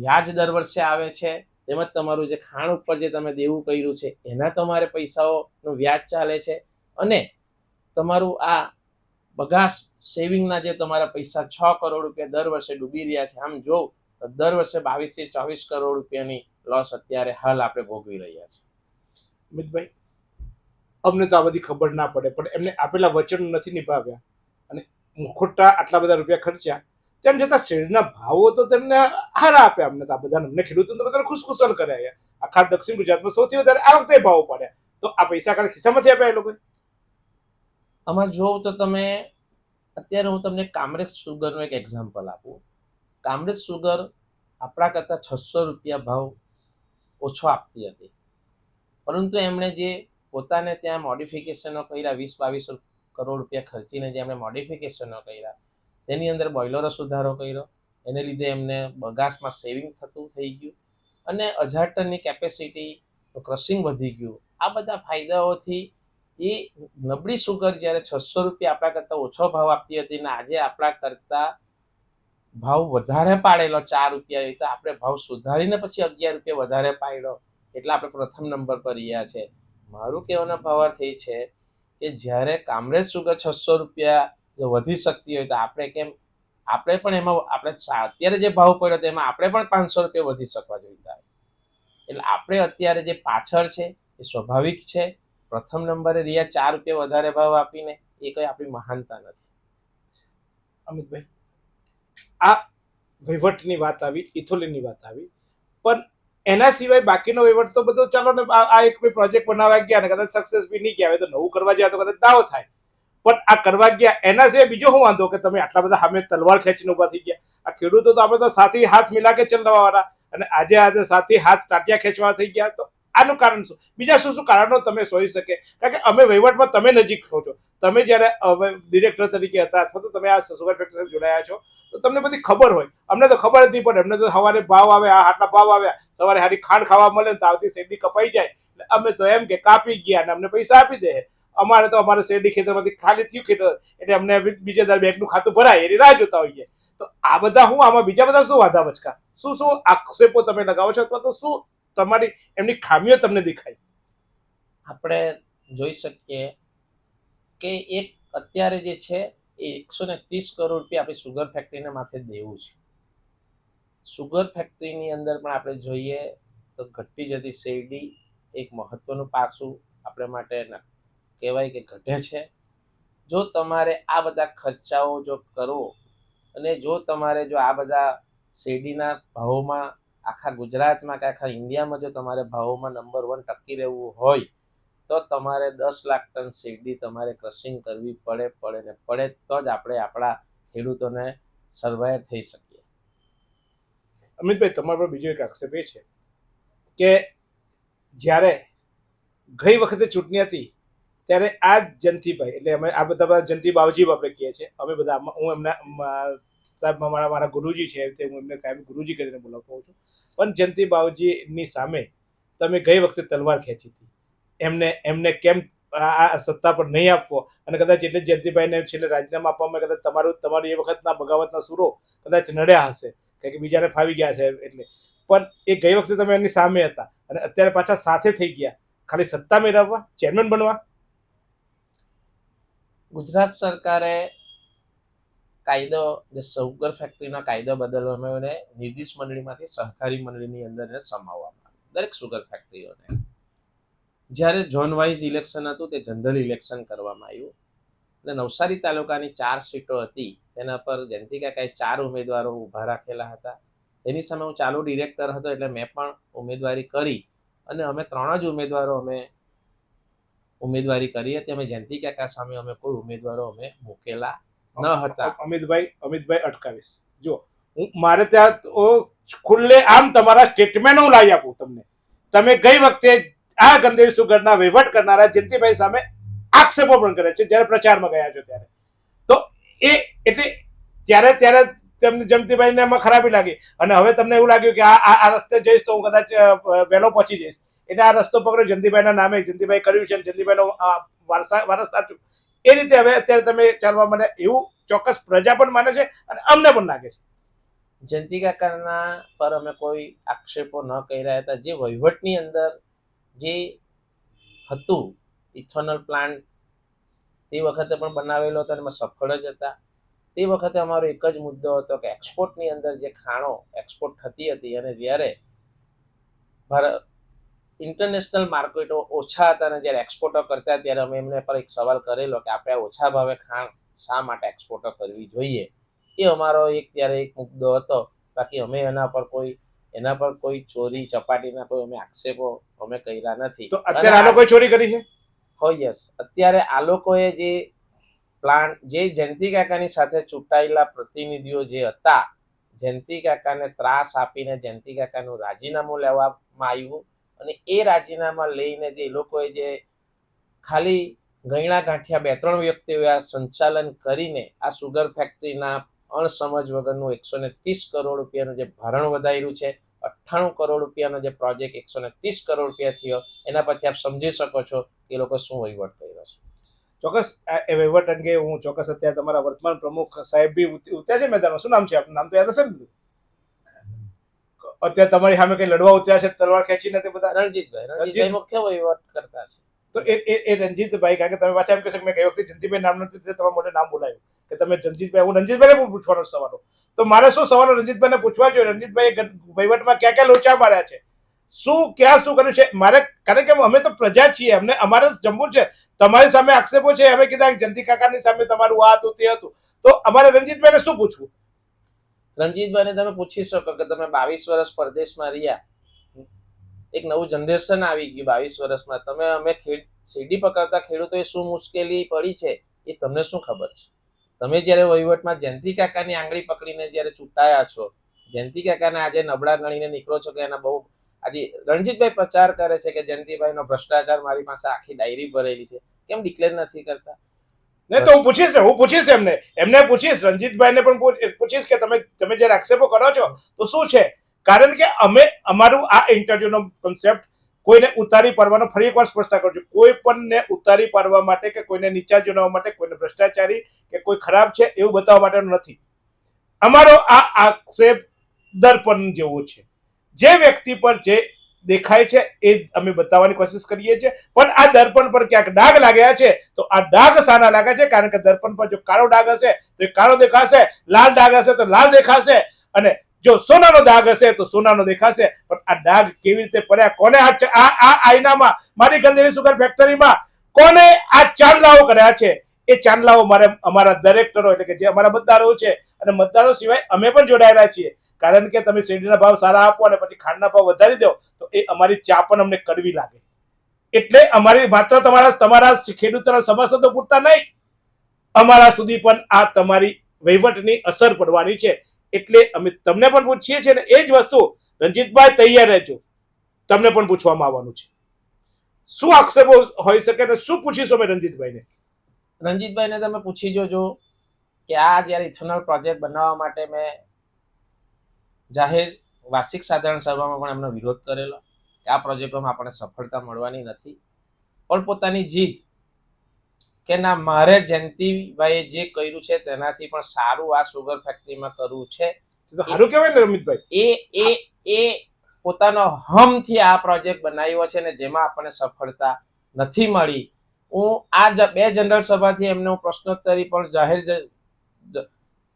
વ્યાજ દર વર્ષે આવે છે, તેમજ તમારું જે ખાણ ઉપર જે તમે દેવું કર્યું છે એના તમારે પૈસાઓનું વ્યાજ ચાલે છે અને તમારું આ બગાસ સેવિંગના જે તમારા પૈસા 6 કરોડ રૂપિયા દર વર્ષે ડૂબી રહ્યા છે. આમ જો તો દર વર્ષે 22 થી 24 કરોડ રૂપિયાની લોસ અત્યારે હાલ આપણે ભોગવી રહ્યા છે. અમિતભાઈ, અમને તો આ બધી ખબર ના પડે, પણ એમને આપેલા વચનો નથી નિભાવ્યા અને ખોટા આટલા બધા રૂપિયા ખર્ચ્યા. તેમ છતાં શેરડીના ભાવો તો તેમને હારા આપ્યા. અમને તો આ બધા અમને ખેડૂતોને તો બધાને ખુશખુશાલ કર્યા. આખા દક્ષિણ ગુજરાતમાં સૌથી વધારે આ વખતે ભાવો પડ્યા. તો આ પૈસા ખાલી ખિસ્સામાંથી આપ્યા એ લોકોએ? આમાં જોઉં તો તમે અત્યારે હું તમને કામરેજ સુગરનું એક એક્ઝામ્પલ આપું. કામરેજ સુગર આપણા કરતાં 600 રૂપિયા ભાવ ઓછો આપતી હતી, પરંતુ એમણે જે પોતાને ત્યાં મોડિફિકેશનો કર્યા 20-22 કરોડ રૂપિયા ખર્ચીને જે એમણે મોડિફિકેશનો કર્યા, તેની અંદર બોઇલરો સુધારો કર્યો, એને લીધે એમને બગાસમાં સેવિંગ થતું થઈ ગયું અને 1000 ટનની કેપેસિટી ક્રશિંગ વધી ગયું. આ બધા ફાયદાઓથી એ નબળી સુગર જ્યારે 600 રૂપિયા આપણા કરતાં ઓછો ભાવ આપતી હતી ને આજે આપણા કરતાં ભાવ વધારે પાડેલો 4 રૂપિયા, તો આપણે ભાવ સુધારીને પછી 11 રૂપિયા વધારે પાડ્યો, એટલે આપણે પ્રથમ નંબર પર રહ્યા છે. મારું કહેવાનો ભાવાર્થ એ છે કે જ્યારે કામરેજ સુગર 600 રૂપિયા જો વધી શકતી હોય તો આપણે કેમ, આપણે પણ એમાં આપણે અત્યારે જે ભાવ પડ્યો તેમાં આપણે પણ 500 રૂપિયા વધી શકવા જોઈતા. એટલે આપણે અત્યારે જે પાછળ છે એ સ્વાભાવિક છે. પ્રથમ નંબરે રહ્યા 4 રૂપિયા વધારે ભાવ આપીને, એ કઈ આપણી મહાનતા નથી. અમિતભાઈ, આ વહીવટની વાત આવી, ઇથોલિનની વાત આવી, પણ એના સિવાય બાકીનો વહીવટ તો બધો ચાલો ને, આ એક પ્રોજેક્ટ બનાવવા ગયા ને કદાચ સક્સેસ બી નહીં ગયા હોય તો નવું કરવા ગયા તો કદાચ દાવો થાય, પણ આ કરવા ગયા એના સિવાય બીજો શું વાંધો કે તમે આટલા બધા સામે તલવાર ખેંચીને ઉભા થઈ ગયા? આ ખેડૂતો તો આપણે તો સાથી હાથ મિલા કે ચલવા વાળા, અને આજે સાથી હાથ ટાટિયા ખેંચવા થઈ ગયા. તો આનું કારણ શું? બીજા શું શું કારણો તમે સોઈ શકે? કારણ કે અમે વહીવટમાં તમે નજીક છો, તમે જ્યારે ડિરેક્ટર તરીકે હતા અથવા તો તમે આ સુગર ફેક્ટરી સાથે જોડાયા છો તો તમને બધી ખબર હોય. અમને તો ખબર જ નહીં પડે. અમને તો સવારે ભાવ આવે, આટલા ભાવ આવ્યા, સવારે સારી ખાંડ ખાવા મળે ને તો આવતી શેરડી કપાઈ જાય એટલે અમે તો એમ કે કાપી ગયા અને અમને પૈસા આપી દે. અમારે તો અમારે શેરડી ખેતરમાંથી ખાલી થયું ખેતર એટલે અમને બીજે દર બેંકનું ખાતું ભરાય એની રાહ જોતા હોઈએ. તો આ બધા આમાં બીજા બધા શું વાધા વચકા, શું શું આક્ષેપો તમે લગાવો છો, અથવા તો શું તમારી એમની ખામીઓ તમને દેખાય? આપણે જોઈ શકીએ કે એક અત્યારે જે છે એ 130 કરોડ રૂપિયા આપણી સુગર ફેક્ટરીને માથે દેવું છે. સુગર ફેક્ટરીની અંદર પણ આપણે જોઈએ તો ઘટતી જતી શેરડી એક મહત્વનું પાસું આપણે માટે કહેવાય કે ઘટે છે. જો તમારે આ બધા ખર્ચાઓ જો કરવો અને જો તમારે જો આ બધા શેરડીના ભાવોમાં આખા ગુજરાતમાં કે આખા ઇન્ડિયામાં જો તમારે ભાવોમાં નંબર 1 ટકી રહેવું હોય તો તમારે 10 લાખ ટન શેરડી તમારે ક્રશિંગ કરવી પડે તો જ આપણે આપણા ખેડૂતોને સર્વાઈવ થઈ શકીએ. અમિતભાઈ, તમારા પર બીજો એક આક્ષેપ એ છે કે જ્યારે ગઈ વખતે ચૂંટણી હતી ત્યારે આ જયંતિભાઈ, એટલે અમે આ બધા જયંતિ બાવજી આપણે કહીએ છીએ, અમે બધા, હું એમના સાહેબ મારા ગુરુજી છે, તે હું એમને કાયમ ગુરુજી કરીને બોલાવતો હોઉં છું, પણ જયંતિ બાવજીની સામે તમે ગઈ વખતે તલવાર ખેંચી હતી, એમને કેમ આ સત્તા પર નહીં આપવો, અને કદાચ એટલે જયંતિભાઈને છેલ્લે રાજીનામા આપવામાં કદાચ તમારું એ વખતના બગાવતના સૂરો કદાચ નડ્યા હશે, કે બીજાને ફાવી ગયા છે એટલે, પણ એ ગઈ વખતે તમે એની સામે હતા અને અત્યારે પાછા સાથે થઈ ગયા ખાલી સત્તા મેળવવા, ચેરમેન બનવા. ગુજરાત સરકારે કાયદો, જે સુગર ફેક્ટરીનો કાયદો બદલવામાં અને નિર્દેશ મંડળીમાંથી સહકારી મંડળીની અંદર એને સમાવવામાં આવ્યું દરેક સુગર ફેક્ટરીઓને. જ્યારે ઝોન વાઇઝ ઇલેક્શન હતું તે જનરલ ઇલેક્શન કરવામાં આવ્યું અને નવસારી તાલુકાની 4 સીટો હતી, તેના પર જયંતિ કાકાએ 4 ઉમેદવારો ઊભા રાખેલા હતા. એની સામે હું ચાલુ ડિરેક્ટર હતો એટલે મેં પણ ઉમેદવારી કરી અને અમે 3 જ ઉમેદવારો ઉમેદવારી કરી હતી. અમે જયંતિ કાકા સામે અમે કોઈ ઉમેદવારો અમે મૂકેલા ન હતા. અમિતભાઈ અટકાવીશ, જો મારે ત્યાં ખુલ્લે આમ તમારા સ્ટેટમેન્ટ હું લાવી આપું તમને. તમે ગઈ વખતે આ ગંદેવી સુગરના વહીવટ કરનારા જયંતિભાઈ સામે આક્ષેપો પણ કરે છે જ્યારે પ્રચારમાં ગયા છો ત્યારે, તો એ એટલે ત્યારે તેમને જયંતિભાઈને એમાં ખરાબી લાગી અને હવે તમને એવું લાગ્યું કે આ રસ્તે જઈશ તો હું કદાચ વહેલો પહોંચી જઈશ, એટલે આ રસ્તો પકડ્યો, જયંતિભાઈના નામે, જયંતિભાઈ કર્યું છે, જયંતિભાઈનો વારસદાર છું, એ રીતે હવે અત્યારે તમે ચાલવા માટે એવું ચોક્કસ પ્રજા પણ માને છે અને અમને પણ લાગે છે. જયંતિ કાકાના પર અમે કોઈ આક્ષેપો ન કરી રહ્યા હતા. જે વહીવટની અંદર જે હતું, ઇથોનોલ પ્લાન્ટ તે વખતે પણ બનાવેલો હતો અને એમાં સફળ જ હતા. તે વખતે અમારો એક જ મુદ્દો હતો કે એક્સપોર્ટની અંદર જે ખાણો એક્સપોર્ટ થતી હતી અને જ્યારે ઇન્ટરનેશનલ માર્કેટો ઓછા હતા અને જ્યારે એક્સપોર્ટો કરતા ત્યારે અમે એમને પર એક સવાલ કરેલો કે આપણે ઓછા ભાવે ખાણ શા માટે એક્સપોર્ટો કરવી જોઈએ. એ અમારો ત્યારે એક મુદ્દો હતો. બાકી અમે એના પર કોઈ ચોરી ચપાટીના કોઈ અમે આક્ષેપો અમે કર્યા નથી. તો અત્યારે આ લોકોએ ચોરી કરી છે? હો યસ, અત્યારે આ લોકોએ જે પ્લાન્ટ, જે જયંતિ કાકાની સાથે ચૂંટાયેલા પ્રતિનિધિઓ જે હતા, જયંતિ કાકાને ત્રાસ આપીને જયંતિ કાકાનું રાજીનામું લેવામાં આવ્યું અને એ રાજીનામા લઈને જે લોકોએ જે ખાલી ગયણા ગાંઠિયા 2-3 વ્યક્તિઓએ સંચાલન કરીને આ સુગર ફેક્ટરીના અણસમજ વગરનું 130 કરોડ રૂપિયાનું જે ભારણ વધાર્યું છે, 98 કરોડ રૂપિયાનો જે પ્રોજેક્ટ 130 કરોડ રૂપિયા થયો, એના પરથી આપ સમજી શકો છો કે એ લોકો શું વહીવટ કર્યો છે. ચોક્કસ એ વહીવટ અંગે હું ચોક્કસ અત્યારે તમારા વર્તમાન પ્રમુખ સાહેબ બી ઉતર્યા છે મેદાનમાં. શું નામ છે આપનું? નામ તો યાદ હશે ને બધું? અત્યારે તમારી સામે કઈ લડવા ઉતર્યા છે તલવાર ખેંચીને તે બધા? રણજીતભાઈ મુખ્ય વહીવટ કરતા છે. તો એ રણજીતભાઈ, કારણ કે તમે પાછા એમ કહેશો કે મેં ગઈ વખતે જયંતિભાઈ નામ નથી, તમારા મોઢે નામ બોલાયું કે તમે રણજીતભાઈ, હું રણજીતભાઈને પણ પૂછવાનો સવાલો, તો મારે શું સવાલો રણજીતભાઈને પૂછવા જોઈએ? રણજીતભાઈ વહીવટમાં ક્યાં ક્યાં લોચા માર્યા છે, શું કર્યું છે મારે, કારણ કે અમે તો પ્રજા છીએ, અમને અમારે જમવું છે. તમારી સામે આક્ષેપો છે, અમે કીધા જયંતિ કાકાની સામે તમારું આ હતું તે હતું, તો અમારે રણજીતભાઈને શું પૂછવું? રણજીતભાઈને તમે પૂછી શકો કે તમે 22 વર્ષ પરદેશમાં રહ્યા, એક નવું જનરેશન આવી ગયું 22 વર્ષમાં, અમે શેરડી પકડતા ખેડૂતોએ શું મુશ્કેલી પડી છે એ તમને શું ખબર છે? તમે જ્યારે વહીવટમાં જયંતિ કાકાની આંગળી પકડીને જ્યારે ચૂંટાયા છો, જયંતિ કાકાને આજે નબળા ગણીને નીકળો છો કે એના બહુ, આજે રણજીતભાઈ પ્રચાર કરે છે કે જયંતિભાઈનો ભ્રષ્ટાચાર, મારી પાસે આખી ડાયરી ભરેલી છે, કેમ ડિક્લેર નથી કરતા? નહીં તો હું પૂછીશ એમને પૂછીશ, રણજીતભાઈને પણ પૂછીશ કે તમે જ્યારે આક્ષેપો કરો છો તો શું છે? કારણ કે અમારું આ ઇન્ટરવ્યુનો કોન્સેપ્ટ કોઈને ઉતારી પાડવાનો, ફરી એકવાર સ્પષ્ટતા કરું છું, કોઈ પણને ઉતારી પાડવા માટે કે કોઈને નીચા જોડવા માટે, કોઈને ભ્રષ્ટાચારી કે કોઈ ખરાબ છે એવું બતાવવા માટે નથી. અમારો આ આક્ષેપ દર્પણ જેવો છે. જે વ્યક્તિ પર જે દેખાય છે એ અમે બતાવવાની કોશિશ કરીએ છીએ, પણ આ દર્પણ પર ક્યાંક ડાઘ લાગ્યા છે. તો આ ડાઘ સાના લાગ્યા છે? કારણ કે દર્પણ પર જો કાળો ડાઘ હશે તો એ કાળો દેખાશે, લાલ ડાઘ હશે તો લાલ દેખાશે, અને જો સોનાનો દાગ હશે તો સોનાનો દેખાશે. પણ આ ડાઘ કેવી રીતે પડ્યા? કોને આ આઈનામાં, મારી ગંધેવી સુગર ફેક્ટરીમાં કોને આ ચાંદલાઓ કર્યા છે? એ ચાંદલાઓ મારે અમારા ડિરેક્ટરો એટલે કે જે અમારા મતદારો છે, અને મતદારો સિવાય અમે પણ જોડાયેલા છીએ. કારણ કે તમે શેરડીના ભાવ સારા આપો અને પછી ખાંડના ભાવ વધારી દો તો એ અમારી ચા પણ અમને કડવી લાગે. એટલે અમારી માત્ર તમારા ખેડૂતોના સભાસદો પૂરતા નહીં, અમારા સુધી પણ આ તમારી વહીવટની અસર પડવાની છે. એટલે અમે તમને પણ પૂછીએ છીએ ને એ જ વસ્તુ રણજીતભાઈ તૈયાર રહેજો, તમને પણ પૂછવામાં આવવાનું છે. શું આક્ષેપો હોઈ શકે ને શું પૂછીશું અમે રણજીતભાઈને? રણજીતભાઈને તમે પૂછી જોજો કે આ જ્યારે ઇથેનોલ પ્રોજેક્ટ બનાવવા માટે મેં જાહેર વાર્ષિક સાધારણ સભામાં પણ એમનો વિરોધ કરેલો કે આ પ્રોજેક્ટમાં આપણને સફળતા મળવાની નથી, પણ પોતાની જીત કે ના મારે જયંતિભાઈએ જે કર્યું છે તેનાથી પણ સારું આ સુગર ફેક્ટરીમાં કરવું છે, સારું કહેવાય ને રમિતભાઈ. એ પોતાનો હમથી આ પ્રોજેક્ટ બનાવ્યો છે ને જેમાં આપણને સફળતા નથી મળી. હું આ બે જનરલ સભાથી એમનો પ્રશ્નોત્તરી પણ જાહેર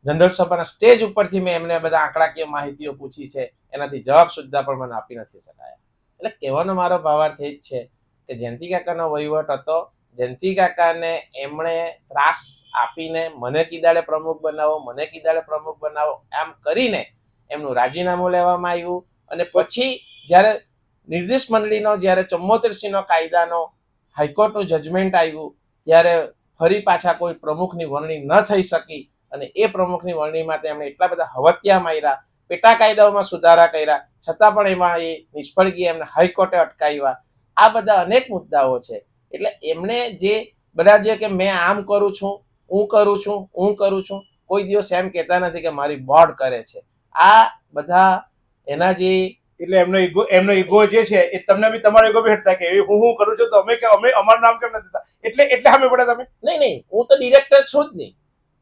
જનરલ સભાના સ્ટેજ ઉપરથી મેં એમને બધા આંકડાકીય માહિતીઓ પૂછી છે, એનાથી જવાબ સુદ્ધા પણ મને આપી નથી શકાયા. એટલે કહેવાનો મારો ભાવાર્થ એ જ છે કે જયંતિ કાકાનો વહીવટ હતો. જયંતિ કાકાને એમણે ત્રાસ આપીને મને કીદાડે પ્રમુખ બનાવો એમ કરીને એમનું રાજીનામું લેવામાં આવ્યું. અને પછી જ્યારે નિર્દેશ મંડળીનો જ્યારે 74 નો કાયદાનો હાઈકોર્ટનું જજમેન્ટ આવ્યું ત્યારે ફરી પાછા કોઈ પ્રમુખની વરણી ન થઈ શકી, અને એ પ્રમુખની વરણીમાં તેમણે એટલા બધા હવત્યા માર્યા, પેટા કાયદાઓમાં સુધારા કર્યા, છતાં પણ એમાં એ નિષ્ફળ ગયા, એમને હાઈકોર્ટે અટકાવ્યા. આ બધા અનેક મુદ્દાઓ છે. એટલે એમણે જે બધા જે કે મેં આમ કરું છું, હું કરું છું, કોઈ દિવસ એમ કહેતા નથી કે મારી બોર્ડ કરે છે. આ બધા એના જે એટલે એમનો ઈગો જે છે એ તમને બી તમારો ઈગો બી હટતા કે હું કરું છું તો અમે અમારું નામ કેમ નથી દેતા? એટલે સામે પડે તમે? નહીં, હું તો ડિરેક્ટર છું જ નહીં.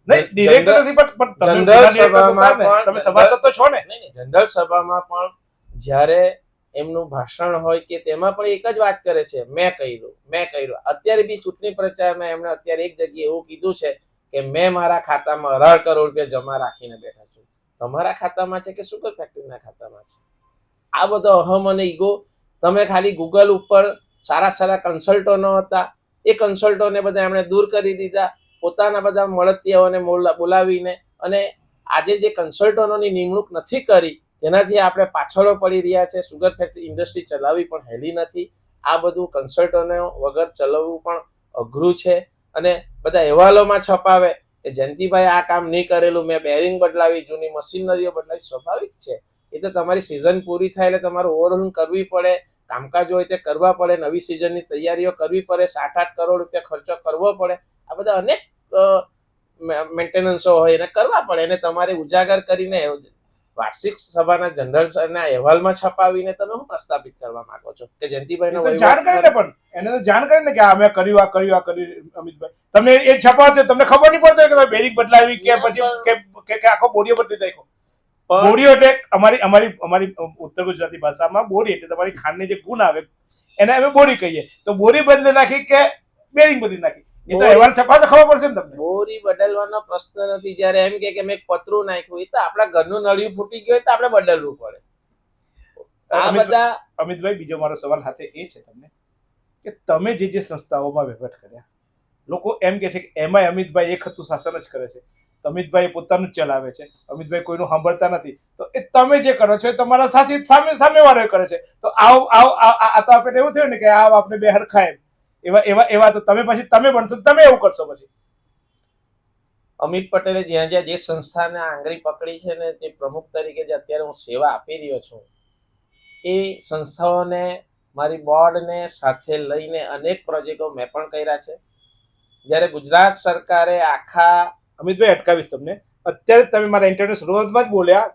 નહીં, ડિરેક્ટર નથી, પણ જનરલ સભામાં તમે સભાસદ તો છો ને? નહીં, જનરલ સભામાં પણ જ્યારે એમનું ભાષણ હોય કે તેમાં પણ એક જ વાત કરે છે, મેં કર્યું. અત્યારે બી ચૂંટણી પ્રચારમાં એમણે અત્યારે એક જગ્યાએ એવું કીધું છે કે મેં મારા ખાતામાં 18 કરોડ રૂપિયા જમા રાખીને બેઠા છું. તમારા ખાતામાં છે કે સુગર ફેક્ટરીના ખાતામાં છે? આ બધો અહમ અને ઈગો, તમે ખાલી ગૂગલ ઉપર સારા કન્સલ્ટન્ટો હતા, એ કન્સલ્ટન્ટોને બધા એમણે દૂર કરી દીધા, પોતાના બધા મળતિયાઓને બોલાવીને, અને આજે જે કન્સલ્ટન્ટોની નિમણૂક નથી કરી તેનાથી આપણે પાછળ પડી રહ્યા છે. સુગર ફેક્ટરી ઇન્ડસ્ટ્રી ચલાવવી પણ હેલી નથી. આ બધું કન્સલ્ટન્ટો વગર ચલાવવું પણ અઘરું છે. અને બધા અહેવાલોમાં છપાવે કે જયંતિભાઈ આ કામ નહીં કરેલું, મેં બેરિંગ બદલાવી, જૂની મશીનરીઓ બદલાવી. સ્વાભાવિક છે, એ તો તમારી સિઝન પૂરી થાય એટલે તમારું ઓવરહોલ કરવી પડે, કામકાજ હોય તે કરવા પડે, નવી સિઝનની તૈયારીઓ કરવી પડે, 7-8 કરોડ રૂપિયા ખર્ચો કરવો પડે. આ બધા અનેક મેન્ટેનન્સો હોય એને કરવા પડે, અને તમારે ઉજાગર કરીને વાર્ષિક સભાના જનરલના અહેવાલમાં છપાવીને તમે શું પ્રસ્થાપિત કરવા માંગો છો કે જયંતિભાઈનો જાણ કરીને? પણ એને તો જાણ કરીને કે અમે કર્યું, આ કર્યું. અમિતભાઈ, તમને એ છપાવશે, તમને ખબર નહીં પડતી કે બેરિંગ બદલાવી કે પછી કે આખો બોડીઓ બદલી નાખ્યો. બોડીઓ એટલે અમારી ઉત્તર ગુજરાતી ભાષામાં બોરી એટલે તમારી ખાંડની જે ગુણ આવે એને અમે બોરી કહીએ. તો બોરી બદલી નાખી કે બેરિંગ બદલી નાખી, એ તો અહેવાલ છપાવે તો ખબર પડશે ને તમને. બોરી બદલવાનો પ્રશ્ન નથી. જ્યારે એમ કે મેં પતરું નાખ્યું, એ તો આપણા ઘરનું નળિયું ફૂટી ગયું તો આપણે બદલવું પડે. આ બધા અમિતભાઈ, બીજો મારો સવાલ સાથે એ છે તમને કે તમે જે સંસ્થાઓમાં વહીવટ કર્યા, લોકો એમ કે છે કે એમાંય અમિતભાઈ એક હતું શાસન જ કરે છે, અમિતભાઈ પોતાનું જ ચલાવે છે, અમિતભાઈ કોઈનું સાંભળતા નથી. તો એ તમે જે કરો છો એ તમારા સાથી સામેવાળો કરે છે. તો આ તો આપણે એવું થયું ને કે આપણે બે હરખાય એવા તો તમે પછી તમે બનશો, તમે એવું કરશો પછી. અમિત પટેલે જ્યાં જે સંસ્થાને આંગળી પકડી છે ને તે પ્રમુખ તરીકે જે અત્યારે હું સેવા આપી રહ્યો છું, એ સંસ્થાઓને મારી બોર્ડને સાથે લઈને અનેક પ્રોજેક્ટો મેં પણ કર્યા છે. જ્યારે ગુજરાત સરકારે આખા, અમિતભાઈ અટકાવીશ તમને, અત્યારે તમે મારા ઇન્ટરવ્યુ શરૂઆતમાં જ બોલ્યા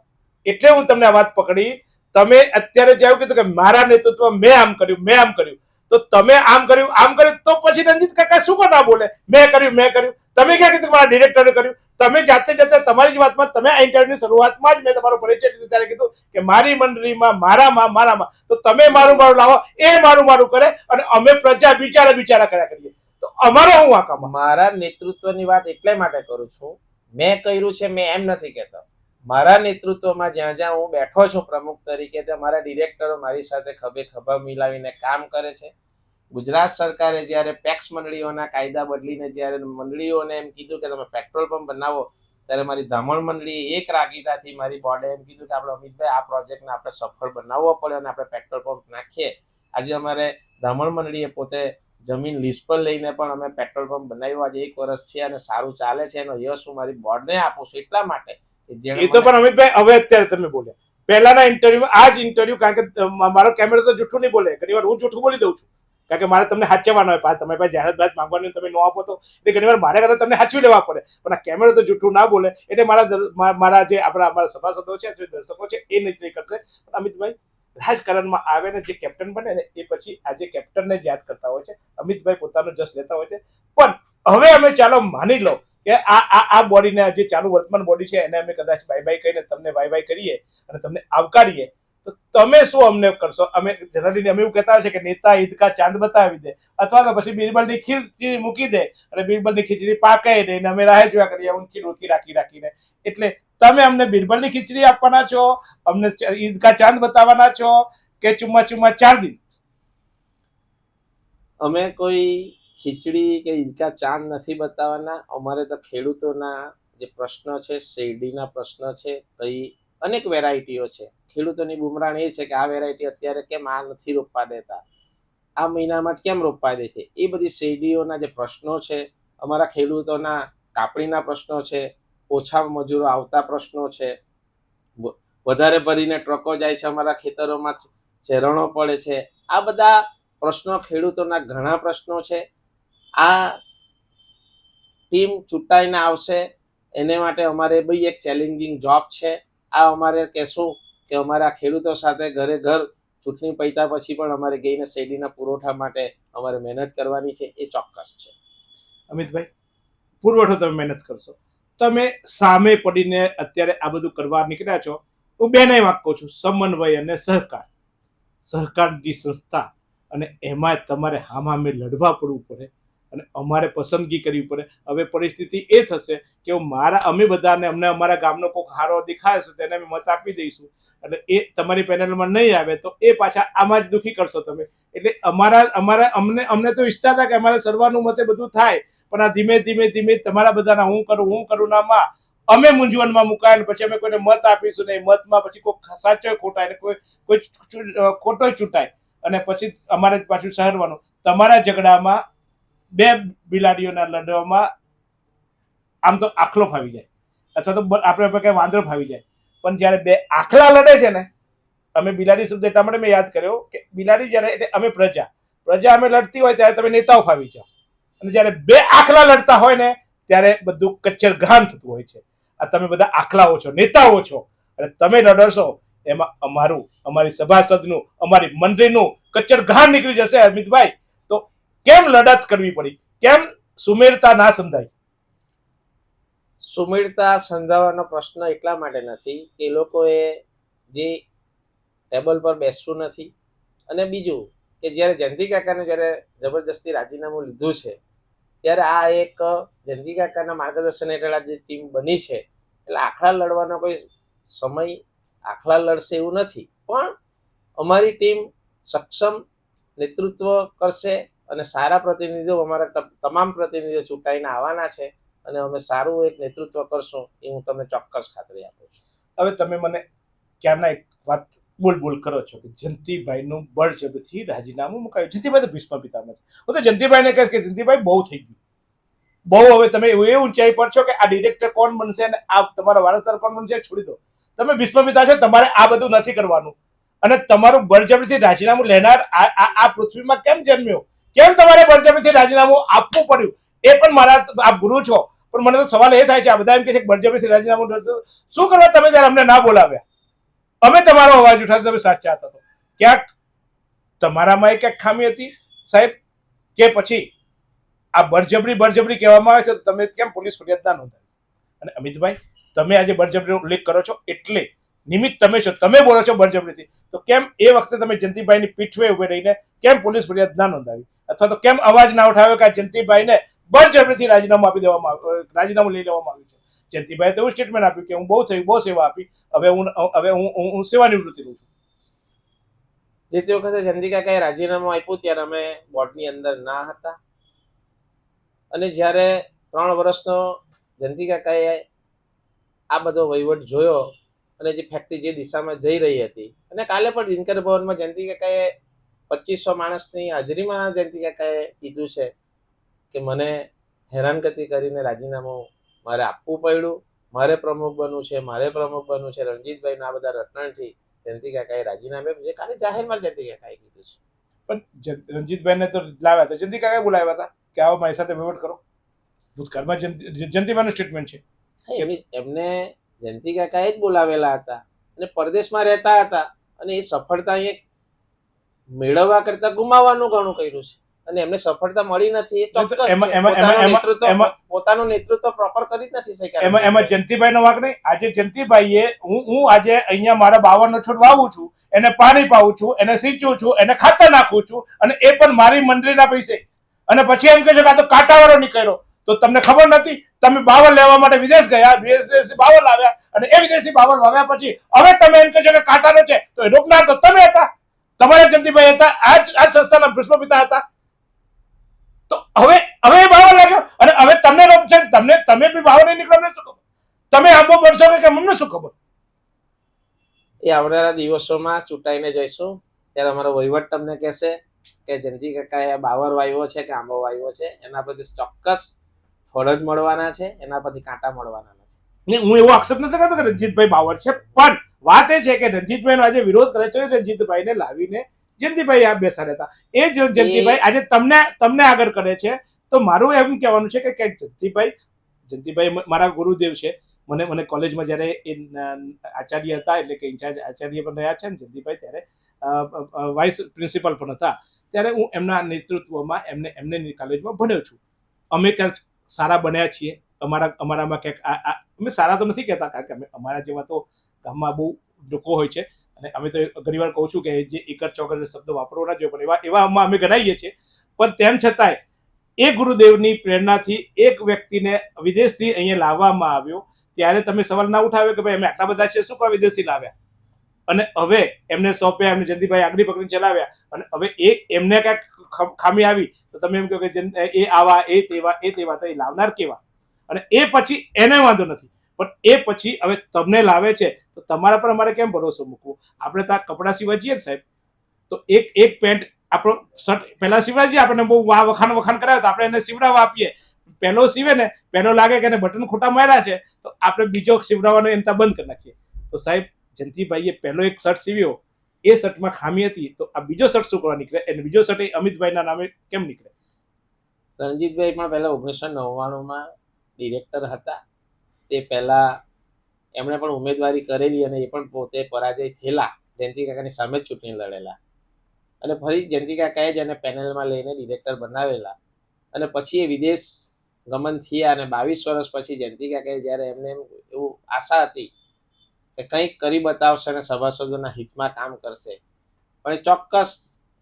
એટલે હું તમને આ વાત પકડી. તમે અત્યારે જેવું કીધું કે મારા નેતૃત્વમાં મેં આમ કર્યું, તો તમે આમ કર્યું તો પછી રણજીત કાકા શું ના બોલે? મેં કર્યું. તમે ક્યાં કીધું મારા ડિરેક્ટરે કર્યું? તમે જાતે જાતે તમારી જ વાતમાં તમે આ ઇન્ટરવ્યુની શરૂઆતમાં જ મેં તમારો પરિચય લીધો ત્યારે કીધું કે મારી મંડળીમાં મારામાં તો તમે મારું લાવો, એ મારું કરે અને અમે પ્રજા બિચારા કર્યા કરીએ. તો અમારો હું આ કામ? મારા નેતૃત્વની વાત એટલે માટે કરું છું, મેં કર્યું છે મેં એમ નથી કહેતો. મારા નેતૃત્વમાં જ્યાં જ્યાં હું બેઠો છું પ્રમુખ તરીકે, ત્યાં મારા ડિરેક્ટરો મારી સાથે ખભે ખભા મિલાવીને કામ કરે છે. ગુજરાત સરકારે જ્યારે પેક્સ મંડળીઓના કાયદા બદલીને જ્યારે મંડળીઓને એમ કીધું કે તમે પેટ્રોલ પંપ બનાવો, ત્યારે મારી ધામણ મંડળીએ એક રાગીતાથી મારી બોર્ડે એમ કીધું કે આપણે અમિતભાઈ આ પ્રોજેક્ટને આપણે સફળ બનાવવો પડે અને આપણે પેટ્રોલ પંપ નાખીએ. આજે અમારે ધામણ મંડળીએ પોતે જમીન લીઝ પર લઈને પણ અમે પેટ્રોલ પંપ બનાવ્યું. આજે 1 વર્ષ છે અને સારું ચાલે છે. એનો યશ હું મારી બોર્ડને આપું છું એટલા માટે કે એ તો પણ અમિતભાઈ હવે અત્યારે તમે બોલ્યા, પહેલાના ઇન્ટરવ્યુ આ જ ઇન્ટરવ્યુ, કારણ કે મારો કેમેરો તો જૂઠું નહીં બોલે, ઘણી વાર હું જૂઠું બોલી દઉં છું, કારણ કે મારે તમને સાચવવાનો હોય. તમે પાસે જાહેરાત માંગવાની તમે ન આપો તો એટલે ઘણી વાર મારે કરતા તમને સાચવી લેવા પડે, પણ આ કેમેરો તો જૂઠું ના બોલે. એટલે મારા જે અમારા સભાસદો છે, જે દર્શકો છે, એ નહીં કરશે. પણ અમિતભાઈ રાજકારણમાં આવે ને જે કેપ્ટન બને ને એ પછી આજે કેપ્ટનને જ યાદ કરતા હોય છે. અમિતભાઈ પોતાનો જશ લેતા હોય છે. પણ હવે અમે ચાલો માની લો કે આ બોડીને જે ચાલુ વર્તમાન બોડી છે એને અમે કદાચ બાય કહીને તમને બાય કરીએ અને તમને આવકારીએ, તો તમે શું અમને કરશો? અમે જનરલી અમે એવું કહેતા હોય છે કે નેતા ઈદ કા ચાંદ બતાવી દે, અથવા તો પછી બીરબલની ખીચડી મૂકી દે અને બીરબલની ખીચડી પાકે ને અમે રાહ જોયા કરીએ ઊંચી ડોકી રાખીને. એટલે તમે અમને બીરબલની ખીચડી આપવાના છો, અમને ઈદ કા ચાંદ બતાવવાના છો કે ચુમ્મા 4 દિન? અમે કોઈ ખીચડી કે ઈદકા ચાંદ નથી બતાવવાના. અમારે તો ખેડૂતોના જે પ્રશ્ન છે, શેરડીના પ્રશ્ન છે, કઈ અનેક વેરાયટીઓ છે. ખેડૂતોની બુમરાણ એ છે કે આ વેરાયટી અત્યારે કેમ આ નથી રોપવા દેતા, આ મહિનામાં જ કેમ રોપવા દે છે. એ બધી શેરડીઓના જે પ્રશ્નો છે, અમારા ખેડૂતોના કાપણીના પ્રશ્નો છે, ઓછા મજૂરો આવતા પ્રશ્નો છે, વધારે ભરીને ટ્રકો જાય છે, અમારા ખેતરોમાં ચેરણો પડે છે. આ બધા પ્રશ્નો ખેડૂતોના ઘણા પ્રશ્નો છે. આ ટીમ ચૂંટાઈને આવશે એને માટે અમારે બી એક ચેલેન્જિંગ જોબ છે. આ અમારે કહેશું કે અમારા ખેડૂતો સાથે ઘરે ઘર ચૂંટણી પૈતા પછી પણ અમારે ગઈને શેરડીના પુરવઠા માટે અમારે મહેનત કરવાની છે, એ ચોક્કસ છે. અમિતભાઈ, પુરવઠો તમે મહેનત કરશો, તમે સામે પડીને અત્યારે આ બધું કરવા નીકળ્યા છો. હું બેને વાત કહું છું, સમન્વય અને સહકારની સંસ્થા, અને એમાં તમારે હામે લડવા પડવું પડે અને અમારે પસંદગી કરવી પડે. હવે પરિસ્થિતિ એ થશે કે અમે બધાને અમને અમારા ગામનો કોઈ હારો દેખાય છે તેને અમે મત આપી દઈશું, અને એ તમારી પેનલમાં નહીં આવે તો એ પાછા આમાં જ દુઃખી કરશો તમે. એટલે અમને તો ઈચ્છતા હતા કે અમારે સર્વાનુમતે બધું થાય, પણ આ ધીમે તમારા બધાના હું કરું નામાં અમે મૂંઝવણમાં મુકાય ને પછી અમે કોઈને મત આપીશું ને મતમાં પછી કોઈ સાચો ખોટાય ને કોઈ ખોટો ચૂંટાય અને પછી અમારે પાછું સહરવાનું. તમારા ઝઘડામાં 2 બિલાડીઓના લડવામાં આમ તો આખલો ફાવી જાય અથવા તો આપણે કઈ વાંદરો ફાવી જાય, પણ જ્યારે 2 આખલા લડે છે ને, અમે બિલાડી શબ્દ એટલા માટે મેં યાદ કર્યો કે બિલાડી જ્યારે એટલે અમે પ્રજા અમે લડતી હોય ત્યારે તમે નેતાઓ ફાવી જાઓ, અને જ્યારે 2 આખલા લડતા હોય ને ત્યારે બધું કચ્છર ઘાન થતું હોય છે. આ તમે બધા આખલાઓ છો, નેતાઓ છો, અને તમે લડશો એમાં અમારી સભાસદનું, અમારી મંડળીનું કચ્છર ઘાન નીકળી જશે. અમિતભાઈ, તો કેમ લડત કરવી પડી? કેમ સુમેરતા ના સમજાય? સુમેળતા સમજાવવાનો પ્રશ્ન એટલા માટે નથી કે લોકોએ જે ટેબલ પર બેસવું નથી, અને બીજું કે જ્યારે જયંતિ કાકાને જ્યારે જબરજસ્તી રાજીનામું લીધું છે ત્યારે આ એક જયંતિ કાકાના માર્ગદર્શન હેઠળ આ જે ટીમ બની છે, એટલે આખલા લડવાનો કોઈ સમય આખલા લડશે એવું નથી, પણ અમારી ટીમ સક્ષમ નેતૃત્વ કરશે અને સારા પ્રતિનિધિઓ, અમારા તમામ પ્રતિનિધિઓ ચૂંટાઈને આવવાના છે અને અમે સારું એક નેતૃત્વ કરશું, એ હું તમને ચોક્કસ ખાતરી આપું છું. હવે તમે મને ક્યારના એક વાત બોલ કરો છો કે જયંતિભાઈનું બળજબરીથી રાજીનામું મુકાયું. જયંતિભાઈ તો ભીષ્મ પિતામહ છે. હું તો જયંતિભાઈને કહીશ કે જયંતિભાઈ બહુ થઈ ગયું, બહુ. હવે તમે એ ઊંચાઈ પર છો કે આ ડિરેક્ટર કોણ બનશે અને આ તમારા વારસદાર કોણ બનશે છોડી દો. તમે ભીષ્મ પિતા છો, તમારે આ બધું નથી કરવાનું. અને તમારું બળજબરીથી રાજીનામું લેનાર આ પૃથ્વીમાં કેમ જન્મ્યો? કેમ તમારે બળજબરીથી રાજીનામું આપવું પડ્યું? એ પણ મારા આપ ગુરુ છો, પણ મને તો સવાલ એ થાય છે, આ બધા એમ કે છે કે બળજબરીથી રાજીનામું શું કરવા તમે ત્યારે અમને ના બોલાવ્યા? અમે તમારો અવાજ ઉઠાવતા તમે સાચા હતા. તો ક્યાંક તમારામાં ક્યાંક ખામી હતી સાહેબ, કે પછી આ બળજબરી કહેવામાં આવે છે તો તમે કેમ પોલીસ ફરિયાદ ના નોંધાવી? અને અમિતભાઈ, તમે આજે બળજબરીનો ઉલ્લેખ કરો છો એટલે નિમિત્ત તમે છો, તમે બોલો છો બળજબરીથી, તો કેમ એ વખતે તમે જયંતિભાઈની પીઠવે ઉભી રહીને કેમ પોલીસ ફરિયાદ ના નોંધાવી, અથવા તો કેમ અવાજ ના ઉઠાવ્યો કે આ જયંતિભાઈને બળજબરીથી રાજીનામું આપી દેવામાં રાજીનામું લઈ લેવામાં આવ્યું છે? જયંતિભાઈએ તો એવું સ્ટેટમેન્ટ આપ્યું કે હું બહુ થયું, બહુ સેવા આપી, હવે હું સેવાનિવૃત્તિ લઉં છું. જે તે વખતે જયંતિ કાકાએ રાજીનામું આપ્યું ત્યારે અમે બોર્ડની અંદર ના હતા, અને જ્યારે 3 વર્ષનો જયંતિ કાકાએ આ બધો વહીવટ જોયો અને જે ફેક્ટરી જે દિશામાં જઈ રહી હતી, અને કાલે પણ દિનકર ભવનમાં જયંતિ કાકાએ 2500 માણસની હાજરીમાં જયંતિ કાકાએ કીધું છે કે મને હેરાનગતિ કરીને રાજીનામું મારે આપવું પડ્યું, મારે પ્રમુખ બનવું છે, રણજીતભાઈના આ બધા રટણથી જયંતિ કાકાએ રાજીનામું આપ્યું છે. કાલે જાહેરમાં જયંતિ કાકાએ કીધું છે. પણ રણજીતભાઈને તો લાવ્યા હતા, જયંતિ કાકાએ બોલાવ્યા હતા કે આવો મારી સાથે વહીવટ કરો. ભૂતકાળમાં જયંતિભાઈનું સ્ટેટમેન્ટ છે. એમને જયંતિ કાકાએ જ બોલાવેલા હતા અને પરદેશમાં રહેતા હતા, અને એ સફળતા એક મેળવવા કરતા ગુમાવવાનું ઘણું કર્યું છે, અને એમને સફળતા મળી નથી. એ ચોક્કસ પોતાનું નેતૃત્વ પ્રોપર કરી જ નથી શક્યા. એમાં જયંતિભાઈનો વાંક નહીં. આજે જયંતિભાઈએ હું આજે અહીંયા મારા 52 છોડ વાવું છું, એને પાણી પાવું છું, એને સિંચું છું, એને ખાતર નાખું છું, અને એ પણ મારી મંડળીના પૈસે, અને પછી એમ કહે છે કે આ તો કાંટાવાળો નીકળ્યો. તો તમને ખબર નથી? તમે બાવળ લેવા માટે વિદેશ ગયા, વિદેશથી બાવળ લાવ્યા, અને એ વિદેશી બાવળ વાવ્યા પછી હવે તમે એમ કહે છો કે કાંટાનો છે, તો એ રોકનાર તો તમે હતા, તમારા જયંતિભાઈ હતા, આ સંસ્થાના ભ્રષ્ટ પિતા હતા. તો હવે એ બાવળ લાગ્યો, અને હવે તમને રોક છે, તમે બી બાવળ નહીં નીકળો, શું ખબર? તમે આંબો ભરશો કે અમને શું ખબર? એ આવનારા દિવસોમાં ચૂંટાઈને જઈશું ત્યારે અમારો વહીવટ તમને કહેશે કે જયંતિ કાકાએ બાવર વાવ્યો છે કે આંબો વાવ્યો છે. એના પરથી ચોક્કસ ફળ જ મળવાના છે, એના પરથી કાંટા મળવાના નથી. હું એવો આક્ષેપ નથી કરતો કે રણજીતભાઈ બાવર છે, પણ વાત એ છે કે રણજીતભાઈનો આજે વિરોધ કરે છે, રણજીતભાઈને લાવીને જયંતિભાઈ આ બેસાડ્યા હતા. એ જ જયંતિભાઈ આજે તમને આગળ કરે છે. તો મારું એમ કહેવાનું છે કે જયંતિભાઈ મારા ગુરુદેવ છે. મને કોલેજમાં જ્યારે એ આચાર્ય હતા, એટલે કે ઇન્ચાર્જ આચાર્ય પણ રહ્યા છે ને જયંતિભાઈ, ત્યારે વાઇસ પ્રિન્સિપાલ પણ હતા, ત્યારે હું એમના નેતૃત્વમાં એમને કોલેજમાં ભણ્યો છું. અમે ક્યાંક સારા બન્યા છીએ, અમારામાં ક્યાંક અમે સારા તો નથી કહેતા, કારણ કે અમારા જેવા તો ગામમાં બહુ લોકો હોય છે, અને અમે તો ઘણી વાર કહું છું કે જે એકર ચોકર શબ્દ વાપરવો ના જોઈએ, પણ એવા અમે ગણાવીએ છીએ. પણ તેમ છતાંય એ ગુરુદેવની પ્રેરણાથી એક વ્યક્તિને વિદેશથી અહીંયા લાવવામાં આવ્યો, ત્યારે તમે સવાલ ના ઉઠાવ્યો કે ભાઈ અમે આટલા બધા છે, શું કામ વિદેશથી લાવ્યા? અને હવે એમને સોંપ્યા, એમને જયંતિભાઈ આગળ પકડીને ચલાવ્યા, અને હવે એમને ક્યાંક ખામી આવી તો તમે એમ કહો કે એ આવા, એ તેવા, તો એ લાવનાર કેવા? અને એ પછી એને વાંધો નથી, પણ એ પછી હવે તમને લાવે છે તો તમારા પર અમારે કેમ ભરોસો મૂકવો? આપણે તો આ કપડાં સીવા જઈએ ને સાહેબ, તો એક પેન્ટ આપણો શર્ટ પહેલા સીવડા જઈએ, આપણને બહુ વખાણ કરાવે તો આપણે એને સીવડાવવા આપીએ. પહેલો સીવે ને, પહેલો લાગે કે એને બટન ખોટા માર્યા છે, તો આપણે બીજો સીવડાવવાનો એમતા બંધ કરી નાખીએ. તો સાહેબ, જયંતિભાઈએ પહેલો એક શર્ટ સીવ્યો, એ શર્ટમાં ખામી હતી, તો આ બીજો શર્ટ શું કરવા નીકળે? અને બીજો શર્ટ એ અમિતભાઈના નામે કેમ નીકળે? રણજીતભાઈ પણ પહેલા 1999માં ડિરેક્ટર હતા. તે પહેલા એમણે પણ ઉમેદવારી કરેલી, અને એ પણ પોતે પરાજય થયેલા. જયંતિ કાકાની સામે જ ચૂંટણી લડેલા, અને ફરી જયંતિ કાકાએ જ એને પેનલમાં લઈને ડિરેક્ટર બનાવેલા, અને પછી એ વિદેશ ગમન થયા, અને 22 વર્ષ પછી જયંતિ કાકાએ જ્યારે એમને એવું આશા હતી કે કંઈક કરી બતાવશે અને સભાસદોના હિતમાં કામ કરશે, પણ ચોક્કસ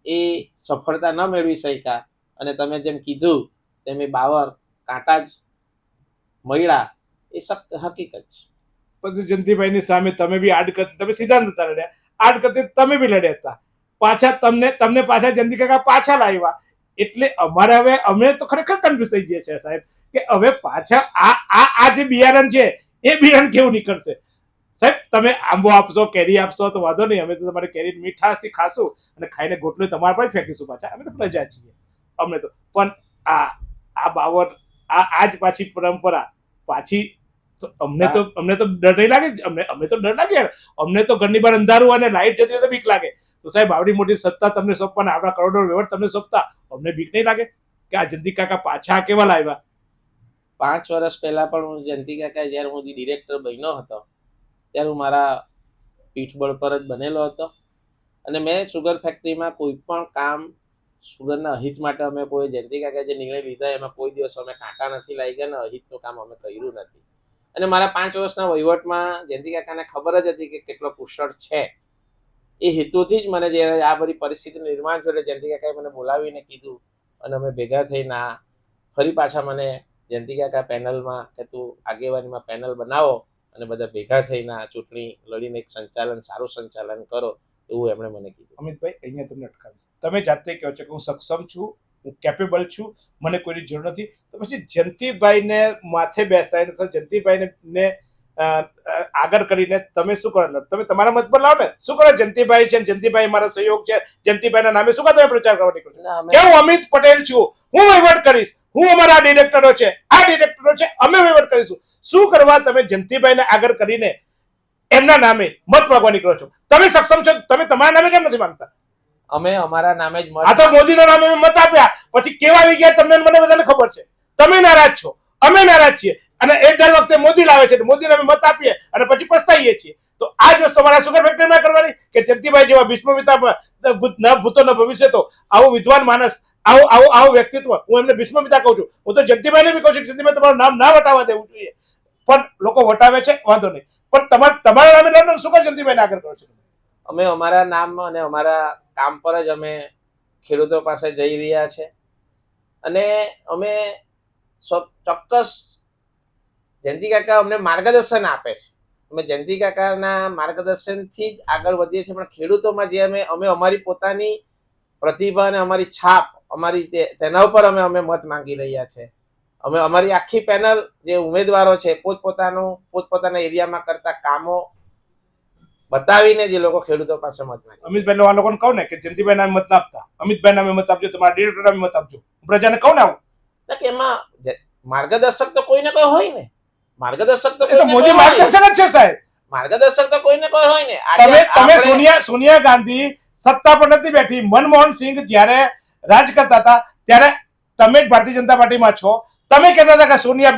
એ સફળતા ન મેળવી શક્યા. અને તમે જેમ કીધું તેમ એ બાવર કાંટા જ મળ્યા, એ હકીકત છે. પછી જયંતિભાઈની સામે તમે બી આડકત, તમે સીધા નતા લડ્યા, આડકતે તમે બી લડ્યા હતા. પાછા તમને પાછા જયંતિ કાકા પાછા લાવ્યા, એટલે અમારે હવે અમે તો ખરેખર કન્ફ્યુઝ થઈ ગયા છે સાહેબ, કે હવે પાછા આ જે બિયારણ છે એ બિયારણ કેવું નીકળશે? સાહેબ, તમે આંબો આપશો, કેરી આપશો તો વાંધો નહીં, અમે તો તમારી કેરી મીઠાશથી ખાશું, અને ખાઈને ગોટલો તમારા પર જ ફેંકીશું પાછા. અમે તો પ્રજા છીએ, અમે તો. પણ આ બાવર, આ જ પાછી પરંપરા પાછી, અમને તો ડર નહીં લાગે? અમે તો ડર લાગે. અમને તો ઘરની બહાર અંધારું અને લાઈટ જતી હોય તો બીક લાગે. તો સાહેબ, આવડી મોટી સત્તા તમને સોંપવાના, આપણા કરોડો વ્યવહાર તમને સોંપતા અમને બીક નહીં લાગે કે આ જયંતિ કાકા પાછા કેવા લાવ્યા? 5 વર્ષ પહેલા પણ હું જયંતિ કાકા જ્યારે હું ડિરેક્ટર બન્યો હતો ત્યારે હું મારા પીઠબળ પર જ બનેલો હતો, અને મેં સુગર ફેક્ટરીમાં કોઈ પણ કામ સુગરના અહિત માટે અમે કોઈ જયંતિ કાકા જે નિર્ણય લીધા એમાં કોઈ દિવસ અમે કાંટા નથી લાગી ગયા, અને અહિતનું કામ અમે કર્યું નથી. અને મારા 5 વર્ષના વહીવટમાં જયંતિ કાકાને ખબર જ હતી કે કેટલો કુશળ છે. એ હેતુથી જ મને જ્યારે આ બધી પરિસ્થિતિનું નિર્માણ થયું એટલે જયંતિ કાકાએ મને બોલાવીને કીધું અને અમે ભેગા થઈને ફરી પાછા મને જયંતિ કાકા પેનલમાં કે તું આગેવાનીમાં પેનલ બનાવો અને બધા ભેગા થઈને આ ચૂંટણી લડીને એક સારું સંચાલન કરો એવું એમણે મને કીધું. અમિતભાઈ, અહીંયા તમને અટકાવીશ. તમે જાતે કહો છો કે હું સક્ષમ છું, હું કેપેબલ છું, મને કોઈની જરૂર નથી, તો પછી જયંતિભાઈને માથે બેસાડીને અથવા જયંતિભાઈને આગળ કરીને તમે શું કરો? તમે તમારા મત પર લાવો ને. શું કરો? જયંતિભાઈ છે, જયંતિભાઈ મારા સહયોગ છે, જયંતિભાઈના નામે શું તમે પ્રચાર કરવા નીકળો? કે હું અમિત પટેલ છું, હું વહીવટ કરીશ, હું અમારા ડિરેક્ટરો છે, આ ડિરેક્ટરો છે, અમે વહીવટ કરીશું. શું કરવા તમે જયંતિભાઈને આગળ કરીને એમના નામે મત માંગવા નીકળો છો? તમે સક્ષમ છો, તમે તમારા નામે કેમ નથી માંગતા? અમે અમારા નામે જ મત. આ તો મોદીના નામે મત આપ્યા, પછી કેવા આવી ગયા તમને મને બધાને ખબર છે. તમે નારાજ છો, અમે નારાજ છીએ, અને એ દર વખતે મોદી લાવે છે, મોદી નામે મત આપીએ અને પછી પસ્તાઈએ છીએ. તો આ જ વસ્તુ અમારા સુગર ફેક્ટરીમાં કરવાની કે જયંતિભાઈ જેવા ભીષ્મપિતા ન ભૂતો ન ભવિષ્ય તો આવો વિદ્વાન માણસ, આવો વ્યક્તિત્વ, હું એમને ભીષ્મપિતા કહું છું. હું તો જયંતિભાઈને બી કહું છું જયંતિભાઈ તમારું નામ ના વટાવવા દેવું જોઈએ, પણ લોકો વટાવે છે, વાંધો નહીં, પણ તમારા નામે લડો, શું કર જયંતિભાઈને આગળ કરો છો? અમે અમારા નામ અને અમારા કામ પર જ અમે ખેડૂતો પાસે જઈ રહ્યા છે અને અમે ચોક્કસ જયંતિ કાકા અમને માર્ગદર્શન આપે છે. અમે જયંતિ કાકાના માર્ગદર્શનથી જ આગળ વધીએ છીએ, પણ ખેડૂતોમાં જે અમે અમારી પોતાની પ્રતિભા અને અમારી છાપ તેના ઉપર અમે મત માંગી રહ્યા છે. અમે અમારી આખી પેનલ જે ઉમેદવારો છે પોતપોતાના એરિયામાં કરતા કામો બતાવીને જે લોકો ખેડૂતો પાસે મત માંગે. અમિતભાઈ આ લોકોને કહું ને કે જયંતિભાઈ નામે મત આપતા, અમિતભાઈ નામે મત આપજો, તમારા ડિરેક્ટર નામે મત આપજો, પ્રજાને કહું ને આવું કે એમાં માર્ગદર્શક તો કોઈને કોઈ હોય ને. માર્ગદર્શક તો મોદી માર્ગદર્શક જ છે સાહેબ. માર્ગદર્શક તો કોઈને કોઈ હોય ને. તમે સોનિયા ગાંધી સત્તા પર નથી બેઠી, મનમોહન સિંહ જ્યારે રાજ કરતા હતા ત્યારે તમે જ ભારતીય જનતા પાર્ટીમાં છો. તમે કહેતા હતા કે સોનિયા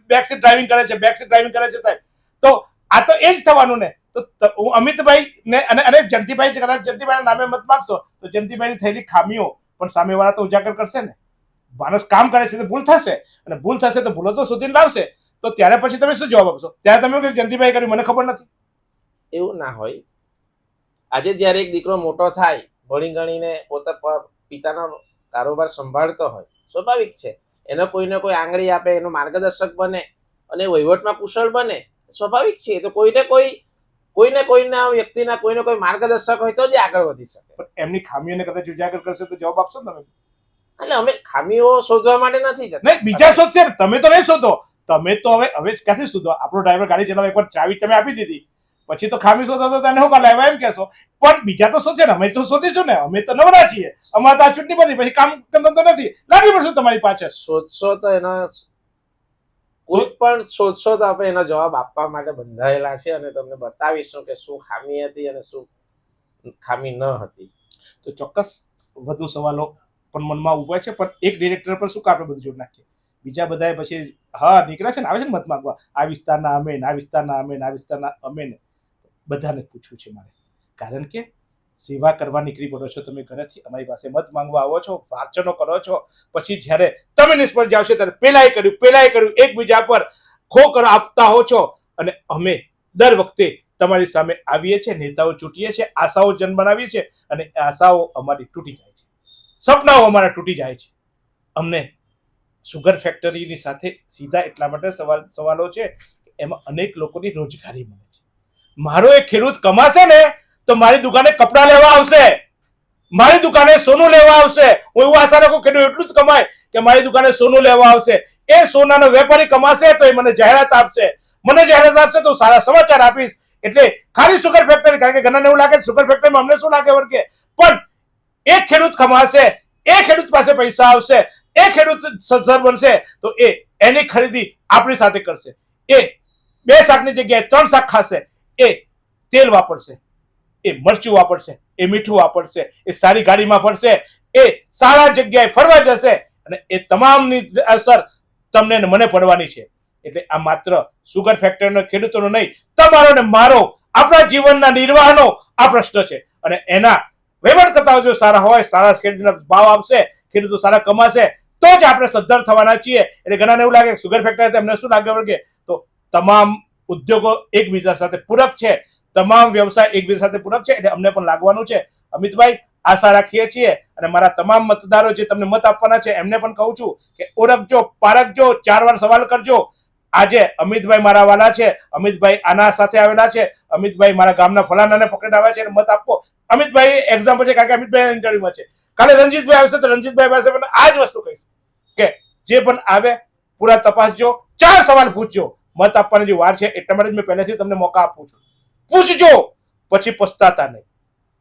બેક સીટ ડ્રાઇવિંગ કરે છે, બેક સીટ ડ્રાઇવિંગ કરે છે સાહેબ. તો આ તો એ જ થવાનું ને. તો હું અમિતભાઈ ને અને જયંતિભાઈ કદાચ જયંતિભાઈના નામે મત માંગશો તો જયંતિભાઈની થયેલી ખામીઓ પણ સામેવાળા તો ઉજાગર કરશે ને. માણસ કામ કરે છે તો ભૂલ થશે, અને ભૂલ થશે તો ભૂલો તો શોધીને લાવશે. તો ત્યારે પછી તમે શું જવાબ આપશો? ત્યારે તમે જયંતિભાઈ કર્યું મને ખબર નથી. એવું ના હોય. આજે જ્યારે એક દીકરો મોટો થાય, ભણી ગણીને પોતા પિતાનો કારોબાર સંભાળતો હોય, સ્વાભાવિક છે એનો કોઈને કોઈ આંગળી આપે, એનો માર્ગદર્શક બને અને વહીવટમાં કુશળ બને, સ્વાભાવિક છે. તો કોઈના વ્યક્તિના કોઈને કોઈ માર્ગદર્શક હોય તો જ આગળ વધી શકે. પણ એમની ખામીઓને કદાચ ઉજાગર કરશે તો જવાબ આપશો તમે? એટલે અમે ખામીઓ શોધવા માટે નથી જતા. નહીં, બીજા શોધશે ને, તમે તો નહીં શોધો. તમે તો હવે ક્યાંથી શોધો? આપણો ડ્રાઈવર ગાડી ચલાવે, એકવાર ચાવી તમે આપી દીધી, પછી તો ખામી શોધો તો તેને શું લાવ્યા એમ કહેશો? પણ બીજા તો શોધશે ને, અમે તો શોધીશું ને. અમે તો નવરા છીએ, અમારે તો આ ચૂંટણી બધી પછી કામ ધંધો નથી, લાગી પડશું તમારી પાછળ. શોધશો તો એનો કોઈ પણ શોધશો તો આપણે એનો જવાબ આપવા માટે બંધાયેલા છે અને તમને બતાવીશું કે શું ખામી હતી અને શું ખામી ન હતી. તો ચોક્કસ વધુ સવાલો પણ મનમાં ઉભા છે, પણ એક ડિરેક્ટર પર શું આપણે બધું જોડ નાખીએ? બીજા બધાએ પછી નીકળ્યા છે ને, આવે છે ને મત માંગવા, આ વિસ્તારના અમે ને, આ વિસ્તારના અમે ને, આ વિસ્તારના અમે ને, બધાને પૂછવું છે મારે. કારણ કે સેવા કરવા નીકળી પડો છો તમે ઘરેથી, અમારી પાસે મત માંગવા આવો છો, વાંચનો કરો છો, પછી જ્યારે તમે નિષ્ફળ જાવ છો ત્યારે પેલાય કર્યું એકબીજા પર ખોકર આપતા હો છો. અને અમે દર વખતે તમારી સામે આવીએ છીએ, નેતાઓ ચૂંટીએ છીએ, આશાઓ જન્મ બનાવીએ છીએ, અને આશાઓ અમારી તૂટી જાય છે, સપનાઓ અમારા તૂટી જાય છે. અમને સુગર ફેક્ટરીની સાથે સીધા એટલા માટે સવાલો છે કે એમાં અનેક લોકોની રોજગારી મળે છે. મારો એક ખેડૂત કમાશે ને તો મારી દુકાને કપડા લેવા આવશે, મારી દુકાને સોનું લેવા આવશે. હું એવું આશા રાખું ખેડૂત એટલું જ કમાય કે મારી દુકાને સોનું લેવા આવશે. એ સોનાનો વેપારી કમાશે તો એ મને જાહેરાત આપશે, તો સારા સમાચાર આપીશ. એટલે ખાલી સુગર ફેક્ટરી, કારણ કે ઘણાને એવું લાગે સુગર ફેક્ટરીમાં અમને શું લાગે વર્ગે, પણ એક ખેડૂત કમાશે, એ ખેડૂત પાસે પૈસા આવશે, એ ખેડૂત સદ્ધર બનશે તો એની ખરીદી આપણી સાથે કરશે. એ 2 શાકની જગ્યાએ 3 શાક ખાશે, એ તેલ વાપરશે, એ મરચું વાપરશે, એ મીઠું વાપરશે, એ સારી ગાડીમાં ફરશે, એ સારા જગ્યાએ ફરવા જશે, અને એ તમામની અસર તમને ને મને પડવાની છે. એટલે આ માત્ર સુગર ફેક્ટરીનો ખેડૂતોનો નહીં, તમારો ને મારો, આપણા જીવનના નિર્વાહનો આ પ્રશ્ન છે. અને એના વહીવટકર્તાઓ જો સારા હોય, સારા ખેડૂતોને ભાવ આપશે, ખેડૂતો સારા કમાશે, તો જ આપણે સદ્ધર થવાના છીએ. એટલે ઘણાને એવું લાગે સુગર ફેક્ટરી એમને શું લાગે વર્ગે, તો તમામ ઉદ્યોગો એકબીજા સાથે પૂરક છે, તમામ વ્યવસાય એકબીજા સાથે પૂરક છે, એટલે અમને પણ લાગવાનું છે. અમિતભાઈ, આશા રાખીએ છીએ અને મારા તમામ મતદારો જે તમને મત આપવાના છે એમને પણ કહું છું કે ઓળખજો, પારખજો, 4 વાર સવાલ કરજો. આજે અમિતભાઈ મારા વાલા છે, અમિતભાઈ આના સાથે આવેલા છે, અમિતભાઈ મારા ગામના ફલાણાને પકડીને આવ્યા છે, મત આપવો. અમિતભાઈ એક્ઝામ્પલ છે, કારણ કે અમિતભાઈ ઇન્ટરવ્યુમાં છે. કાલે રણજીતભાઈ આવશે તો રણજીતભાઈ પાસે પણ આ જ વસ્તુ કહીશ કે જે પણ આવે પૂરા તપાસજો, 4 સવાલ પૂછજો. મત આપવાની જે વાર છે એટલા માટે જ મેં પહેલેથી તમને મોકા આપું છું. પૂછજો, પછી પસ્તાતા નહીં.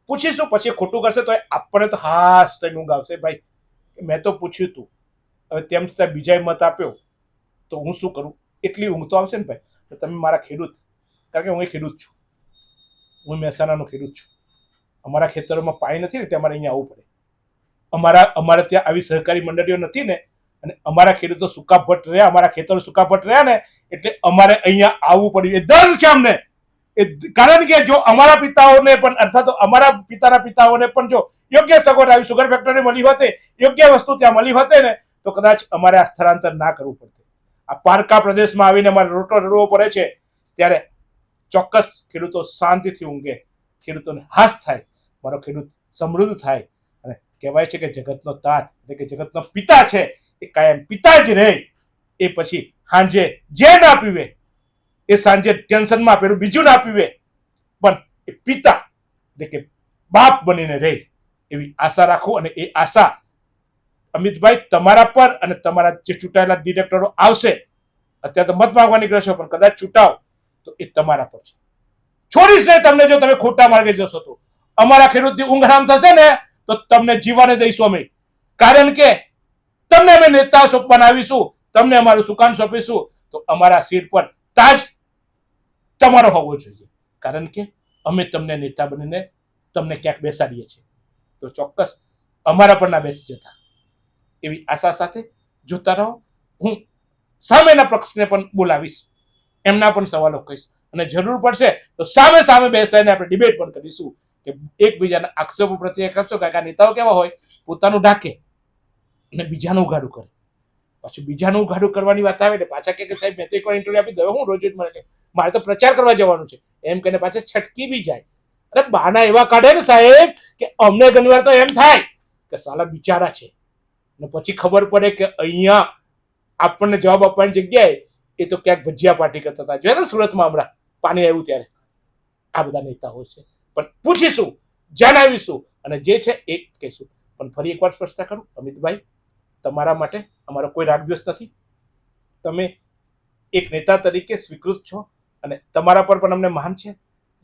પૂછીશું, પછી ખોટું કરશે તો આપણને તો હાશ થઈને ઊંઘ આવશે. ભાઈ, મેં તો પૂછ્યું તું, હવે તેમ છતાં બીજાએ મત આપ્યો તો હું શું કરું? એટલી ઊંઘ તો આવશે ને ભાઈ. તો તમે મારા ખેડૂત, કારણ કે હું ખેડૂત છું, હું મહેસાણાનો ખેડૂત છું. અમારા ખેતરોમાં પાણી નથી ને એટલે અમારે અહીંયા આવવું પડે. અમારે ત્યાં આવી સહકારી મંડળીઓ નથી ને, અને અમારા ખેડૂતો સુકાભટ રહ્યા, અમારા ખેતરો સુકાભટ રહ્યા ને, એટલે અમારે અહીંયા આવવું પડ્યું. એ દર છે અમને. કારણ કે જો અમારા પિતાઓને પણ અથવા તો અમારા પિતાના પિતાઓને પણ જો યોગ્ય સગવડ આવી સુગર ફેક્ટરી મળી હોતે, યોગ્ય વસ્તુ ત્યાં મળી હોતે ને, તો કદાચ અમારે આ સ્થળાંતર ના કરવું પડતું. આ પારકા પ્રદેશમાં આવીને અમારે રોટો રડવો પડે છે, ત્યારે ચોક્કસ ખેડૂતો શાંતિથી ઊંઘે, ખેડૂતોને હાશ થાય, મારો ખેડૂત સમૃદ્ધ થાય. અને કહેવાય છે કે જગતનો તાત એટલે કે જગતનો પિતા છે એ કાયમ પિતા જ રહે. એ પછી સાંજે જે ના પીવે એ સાંજે ટેન્શનમાં પેલું બીજું ના પીવે, પણ એ પિતા એટલે કે બાપ બનીને રહે એવી આશા રાખું. અને એ આશા અમિતભાઈ તમારા પર અને તમારા જે ચૂંટાયેલા ડિરેક્ટરો આવશે, અત્યારે તો મત માંગવા નીકળે છે, પણ કદાચ ચૂંટાવ તો એ તમારા પર છે. છોડીશ નહીં તમને જો તમે ખોટા માર્ગે જશો તો. અમારા ખેડૂતની ઊંઘ હરામ થશે ને તો તમને જીવાને દઈશું અમે, કારણ કે તમને અમે નેતા બનાવીશું, તમને અમારું સુકાન સોંપીશું, તો અમારા સીટ પર તાજ તમારો હોવો જોઈએ, કારણ કે અમે તમને નેતા બનીને તમને ક્યાંક બેસાડીએ છીએ. તો ચોક્કસ અમારા પર ના બેસી જતા એવી આશા સાથે જોતા રહો. હું સામેના પક્ષને પણ બોલાવીશ, એમના પણ સવાલો કહીશ, અને જરૂર પડશે તો સામે સામે બેસીને આપણે ડિબેટ પણ કરીશું કે એકબીજાના આક્ષેપો પ્રત્યે કરશો. કારણ કે આ નેતાઓ કેવા હોય, પોતાનું ઢાંકે અને બીજાનું ઉઘાડું કરે. પાછું બીજાનું ઉઘાડું કરવાની વાત આવે ને પાછા કે સાહેબ મેં તો એકવાર ઇન્ટરવ્યુ આપી દઉં, હું રોજ જ મને મારે તો પ્રચાર કરવા જવાનું છે એમ કહીને પાછા છટકી બી જાય. અરે બહાના એવા કાઢે ને સાહેબ કે અમને ઘણી વાર તો એમ થાય કે સાલા બિચારા છે, ને પછી ખબર પડે કે અહીંયા આપણને જવાબ આપવાની જગ્યાએ એ તો ક્યાંક ભજીયા પાર્ટી કરતા હતા. જોયા સુરતમાં હમણાં પાણી આવ્યું ત્યારે. આ બધા નેતાઓ છે, પણ પૂછીશું, જણાવીશું અને જે છે એ કહીશું. પણ ફરી એકવાર સ્પષ્ટતા કરું, અમિતભાઈ, તમારા માટે અમારો કોઈ રાગદ્વેષ નથી. તમે એક નેતા તરીકે સ્વીકૃત છો અને તમારા પર પણ અમને માન છે.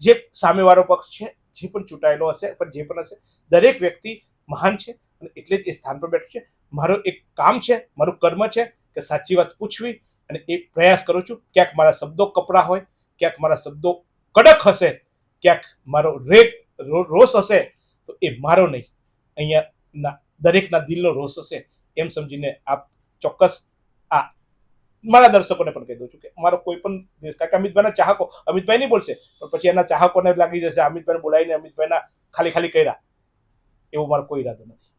જે સામેવાળો પક્ષ છે, જે પણ ચૂંટાયેલો હશે, પણ જે પણ હશે, દરેક વ્યક્તિ મહાન છે અને એટલે જ એ સ્થાન પર બેઠું છે. મારો એક કામ છે, મારું કર્મ છે કે સાચી વાત પૂછવી, અને એ પ્રયાસ કરું છું. ક્યાંક મારા શબ્દો કપડા હોય, ક્યાંક મારા શબ્દો કડક હશે, ક્યાંક મારો રોષ હશે, તો એ મારો નહીં, અહીંયા દરેકના દિલનો રોષ હશે એમ સમજીને આપ ચોક્કસ આ મારા દર્શકોને પણ કહી દઉં છું કે અમારો કોઈ પણ દેશ, કારણ કે અમિતભાઈના ચાહકો, અમિતભાઈ નહીં બોલશે પણ પછી એના ચાહકોને લાગી જશે અમિતભાઈને બોલાવીને અમિતભાઈના ખાલી કર્યા. એવો મારો કોઈ ઈરાદો નથી.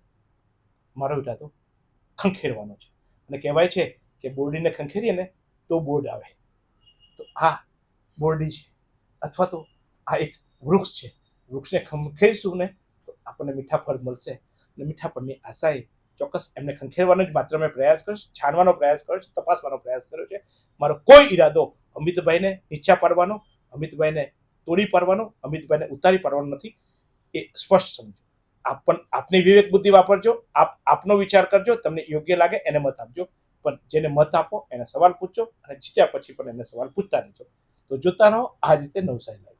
મારો ઈરાદો ખંખેરવાનો છે. અને કહેવાય છે કે બોરડીને ખંખેરીએ ને તો બોર્ડ આવે. તો આ બોરડી છે, અથવા તો આ એક વૃક્ષ છે. વૃક્ષને ખંખેરીશું ને તો આપણને મીઠા ફળ મળશે. અને મીઠા ફળની આશાએ ચોક્કસ એમને ખંખેરવાનો જ માત્ર મેં પ્રયાસ કરીશ, છાનવાનો પ્રયાસ કર્યો છે, તપાસવાનો પ્રયાસ કર્યો છે. મારો કોઈ ઈરાદો અમિતભાઈને નીચા પાડવાનો, અમિતભાઈને તોડી પાડવાનો, અમિતભાઈને ઉતારી પાડવાનો નથી. એ સ્પષ્ટ સમજો. આપની વિવેક બુદ્ધિ વાપરજો, આપનો વિચાર કરજો, તમને યોગ્ય લાગે એને મત આપજો, પણ જેને મત આપો એને સવાલ પૂછજો, અને જીત્યા પછી પણ એને સવાલ પૂછતા રહેજો. તો જોતા રહો આ રીતે નવસારી લાઈવ.